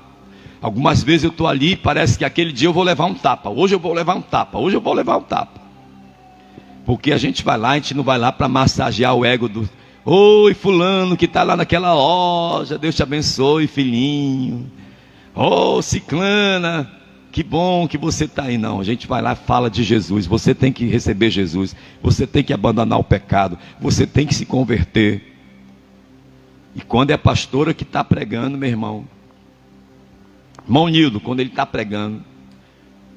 Algumas vezes eu estou ali e parece que aquele dia eu vou levar um tapa. Hoje eu vou levar um tapa. Hoje eu vou levar um tapa. Porque a gente vai lá, a gente não vai lá para massagear o ego Oi, fulano que está lá naquela loja, Deus te abençoe, filhinho. Oh, ciclana, que bom que você está aí. Não, a gente vai lá e fala de Jesus. Você tem que receber Jesus, você tem que abandonar o pecado, você tem que se converter. E quando é a pastora que está pregando, meu irmão Nildo, quando ele está pregando,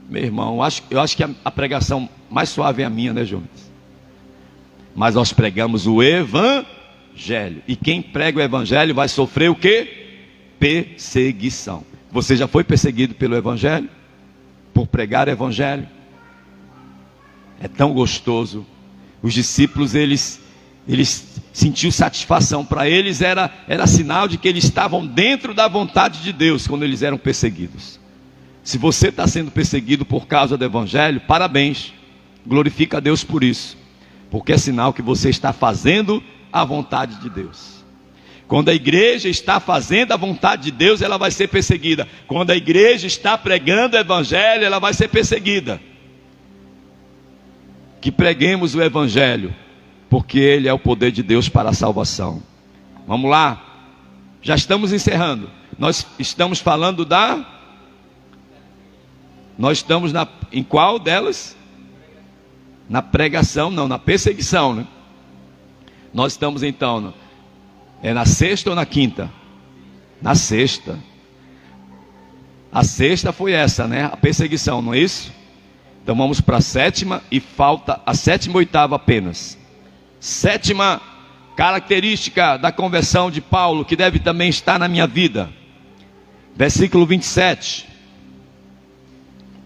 meu irmão, eu acho que a pregação mais suave é a minha, né, Jonas? Mas nós pregamos o evangelho, e quem prega o evangelho vai sofrer o quê? Perseguição. Você já foi perseguido pelo evangelho? Por pregar o evangelho? É tão gostoso. Os discípulos, eles sentiam satisfação. Para eles era sinal de que eles estavam dentro da vontade de Deus quando eles eram perseguidos. Se você está sendo perseguido por causa do evangelho, parabéns, glorifica a Deus por isso, porque é sinal que você está fazendo a vontade de Deus. Quando a igreja está fazendo a vontade de Deus, ela vai ser perseguida. Quando a igreja está pregando o evangelho, ela vai ser perseguida. Que preguemos o evangelho, porque ele é o poder de Deus para a salvação. Vamos lá, já estamos encerrando. Nós estamos falando nós estamos em qual delas? Na pregação, não, na perseguição, né? Nós estamos então, na sexta ou na quinta? Na sexta. A sexta foi essa, né? A perseguição, não é isso? Então vamos para a sétima, e falta a sétima e oitava apenas. Sétima característica da conversão de Paulo, que deve também estar na minha vida. Versículo 27.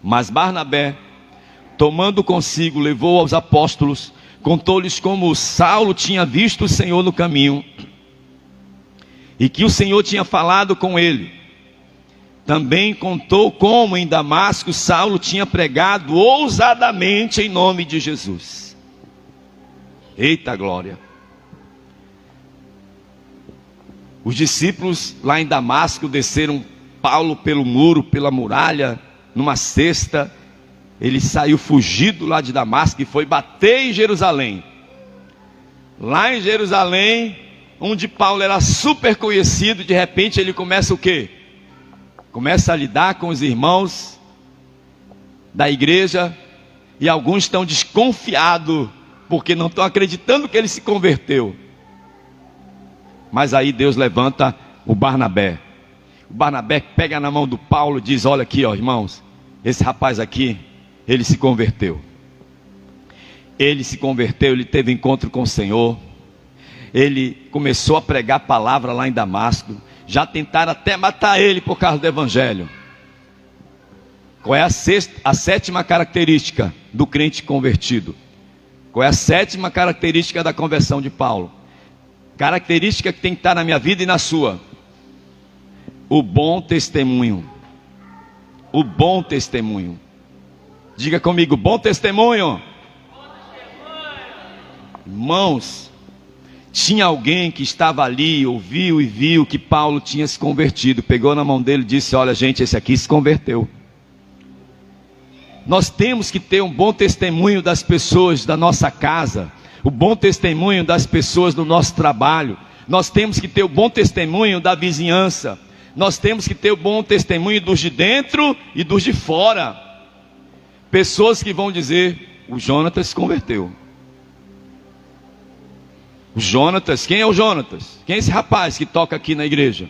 Mas Barnabé, tomando consigo, levou aos apóstolos, contou-lhes como Saulo tinha visto o Senhor no caminho, e que o Senhor tinha falado com ele. Também contou como em Damasco Saulo tinha pregado ousadamente em nome de Jesus. Eita glória! Os discípulos lá em Damasco desceram Paulo pelo muro, pela muralha, numa cesta. Ele saiu fugido lá de Damasco e foi bater em Jerusalém. Lá em Jerusalém, onde Paulo era super conhecido, de repente ele começa o quê? Começa a lidar com os irmãos da igreja, e alguns estão desconfiados, porque não estão acreditando que ele se converteu. Mas aí Deus levanta o Barnabé. O Barnabé pega na mão do Paulo e diz: olha aqui, ó, irmãos, esse rapaz aqui, ele se converteu. Ele se converteu, ele teve encontro com o Senhor. Ele começou a pregar a palavra lá em Damasco. Já tentaram até matar ele por causa do evangelho. Qual é a sétima característica do crente convertido? Qual é a sétima característica da conversão de Paulo? Característica que tem que estar na minha vida e na sua: o bom testemunho. O bom testemunho. Diga comigo: bom testemunho. Irmãos, tinha alguém que estava ali, ouviu e viu que Paulo tinha se convertido. Pegou na mão dele e disse: olha gente, esse aqui se converteu. Nós temos que ter um bom testemunho das pessoas da nossa casa, o bom testemunho das pessoas do nosso trabalho. Nós temos que ter o bom testemunho da vizinhança. Nós temos que ter o bom testemunho dos de dentro e dos de fora. Pessoas que vão dizer: o Jonatas se converteu. O Jonatas, quem é o Jonatas? Quem é esse rapaz que toca aqui na igreja?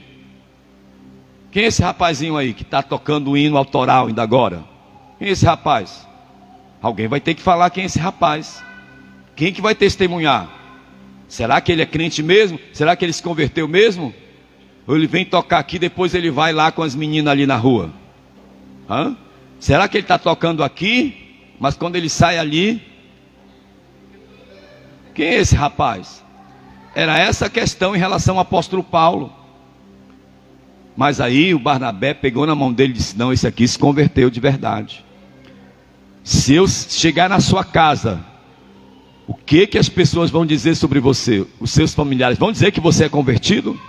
Quem é esse rapazinho aí que está tocando o hino autoral ainda agora? Quem é esse rapaz? Alguém vai ter que falar quem é esse rapaz. Quem que vai testemunhar? Será que ele é crente mesmo? Será que ele se converteu mesmo? Ou ele vem tocar aqui, depois ele vai lá com as meninas ali na rua? Hã? Será que ele está tocando aqui, mas quando ele sai ali? Quem é esse rapaz? Era essa a questão em relação ao apóstolo Paulo. Mas aí o Barnabé pegou na mão dele e disse: não, esse aqui se converteu de verdade. Se eu chegar na sua casa, o que as pessoas vão dizer sobre você? Os seus familiares vão dizer que você é convertido?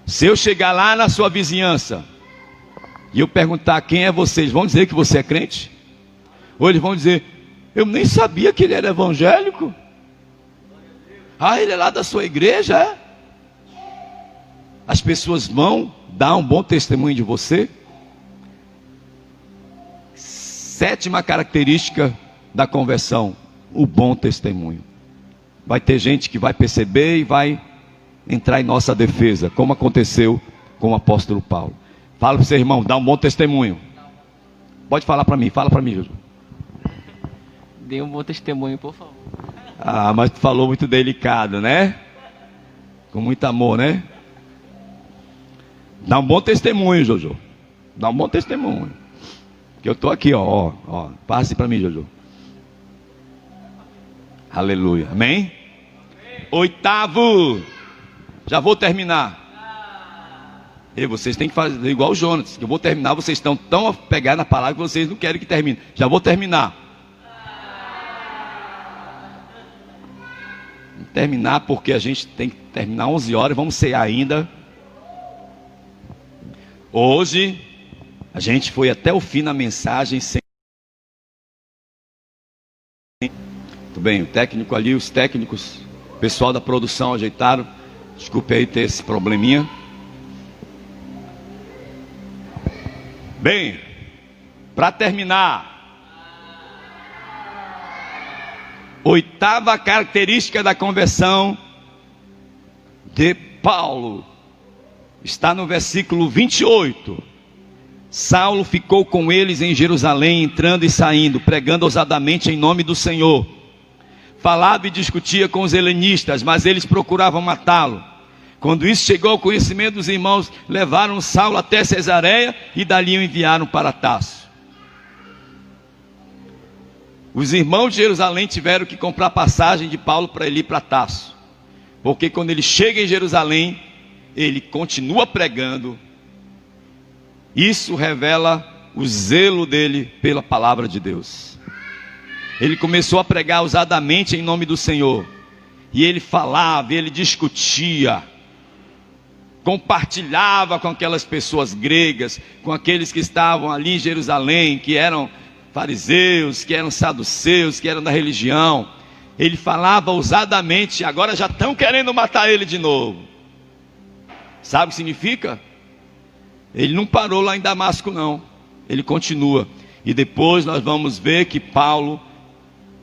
Se eu chegar lá na sua vizinhança e eu perguntar quem é vocês, vão dizer que você é crente? Ou eles vão dizer: eu nem sabia que ele era evangélico. Ah, ele é lá da sua igreja, é? As pessoas vão dar um bom testemunho de você? Sétima característica da conversão: o bom testemunho. Vai ter gente que vai perceber e vai entrar em nossa defesa, como aconteceu com o apóstolo Paulo. Fala para o seu irmão, dá um bom testemunho. Pode falar para mim, fala para mim, Jojo. Dê um bom testemunho, por favor. Ah, mas tu falou muito delicado, né? Com muito amor, né? Dá um bom testemunho, Jojo. Dá um bom testemunho. Que eu estou aqui, ó. Passe para mim, Jojo. Aleluia. Amém? Oitavo. Já vou terminar. E vocês têm que fazer igual o Jonas. Que eu vou terminar, vocês estão tão apegados na palavra que vocês não querem que termine. Já vou terminar. Vou terminar porque a gente tem que terminar 11 horas. Vamos cear ainda. Hoje, a gente foi até o fim na mensagem. Muito bem, o técnico ali, os técnicos, o pessoal da produção ajeitaram. Desculpe aí ter esse probleminha. Bem, para terminar, oitava característica da conversão de Paulo está no versículo 28. Saulo ficou com eles em Jerusalém, entrando e saindo, pregando ousadamente em nome do Senhor. Falava e discutia com os helenistas, mas eles procuravam matá-lo. Quando isso chegou ao conhecimento dos irmãos, levaram Saulo até Cesareia e dali o enviaram para Tarso. Os irmãos de Jerusalém tiveram que comprar passagem de Paulo para ele ir para Tarso, porque quando ele chega em Jerusalém, ele continua pregando. Isso revela o zelo dele pela palavra de Deus. Ele começou a pregar ousadamente em nome do Senhor, e ele falava, ele discutia, compartilhava com aquelas pessoas gregas, com aqueles que estavam ali em Jerusalém, que eram fariseus, que eram saduceus, que eram da religião. Ele falava ousadamente. Agora já estão querendo matar ele de novo. Sabe o que significa? Ele não parou lá em Damasco, não. Ele continua. E depois nós vamos ver que Paulo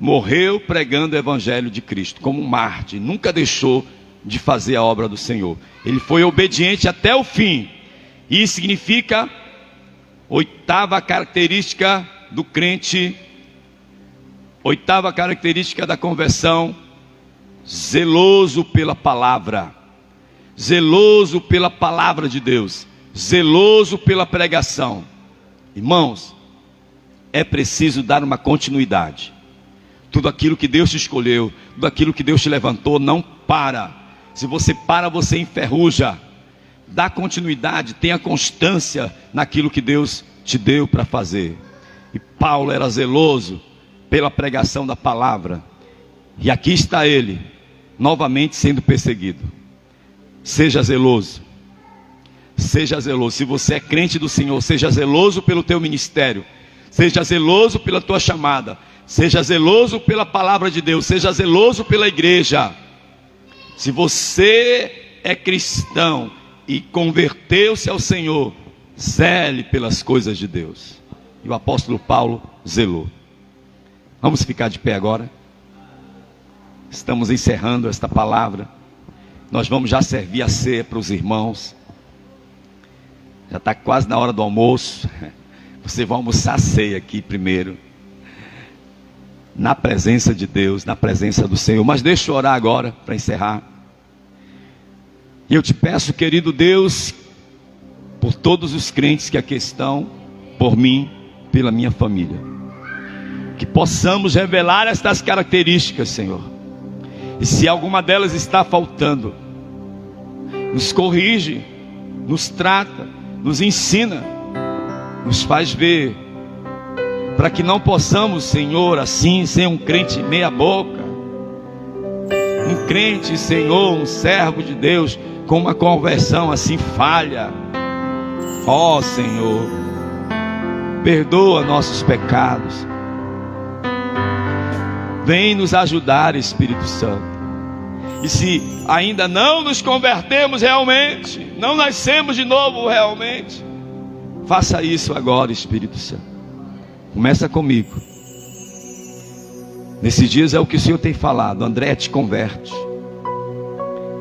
morreu pregando o evangelho de Cristo, como um mártir. Nunca deixou de fazer a obra do Senhor. Ele foi obediente até o fim. Isso significa, oitava característica do crente, oitava característica da conversão: zeloso pela palavra, zeloso pela palavra de Deus, zeloso pela pregação. Irmãos, é preciso dar uma continuidade. Tudo aquilo que Deus te escolheu, tudo aquilo que Deus te levantou, não para. Se você para, você enferruja. Dá continuidade, tenha constância naquilo que Deus te deu para fazer. E Paulo era zeloso pela pregação da palavra. E aqui está ele, novamente sendo perseguido. Seja zeloso. Seja zeloso. Se você é crente do Senhor, seja zeloso pelo teu ministério. Seja zeloso pela tua chamada. Seja zeloso pela palavra de Deus. Seja zeloso pela igreja. Se você é cristão e converteu-se ao Senhor, zele pelas coisas de Deus. E o apóstolo Paulo zelou. Vamos ficar de pé agora. Estamos encerrando esta palavra. Nós vamos já servir a ceia para os irmãos. Já está quase na hora do almoço. Vocês vão almoçar a ceia aqui primeiro, na presença de Deus, na presença do Senhor. Mas deixa eu orar agora para encerrar. E eu te peço, querido Deus, por todos os crentes que aqui estão, por mim, pela minha família, que possamos revelar estas características, Senhor. E se alguma delas está faltando, nos corrige, nos trata, nos ensina, nos faz ver, para que não possamos, Senhor, assim, ser um crente meia boca, um crente, Senhor, um servo de Deus, com uma conversão assim falha. Ó Senhor, perdoa nossos pecados. Vem nos ajudar, Espírito Santo. E se ainda não nos convertemos realmente, não nascemos de novo realmente, faça isso agora, Espírito Santo. Começa comigo. Nesses dias é o que o Senhor tem falado. André, te converte.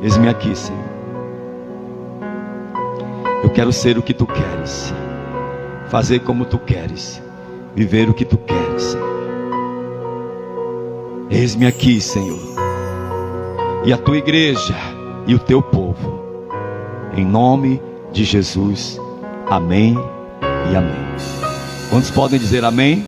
Eis-me aqui, Senhor. Eu quero ser o que tu queres, fazer como tu queres, viver o que tu queres, Senhor. Eis-me aqui, Senhor, e a tua igreja e o teu povo, em nome de Jesus. Amém e amém. Quantos podem dizer amém?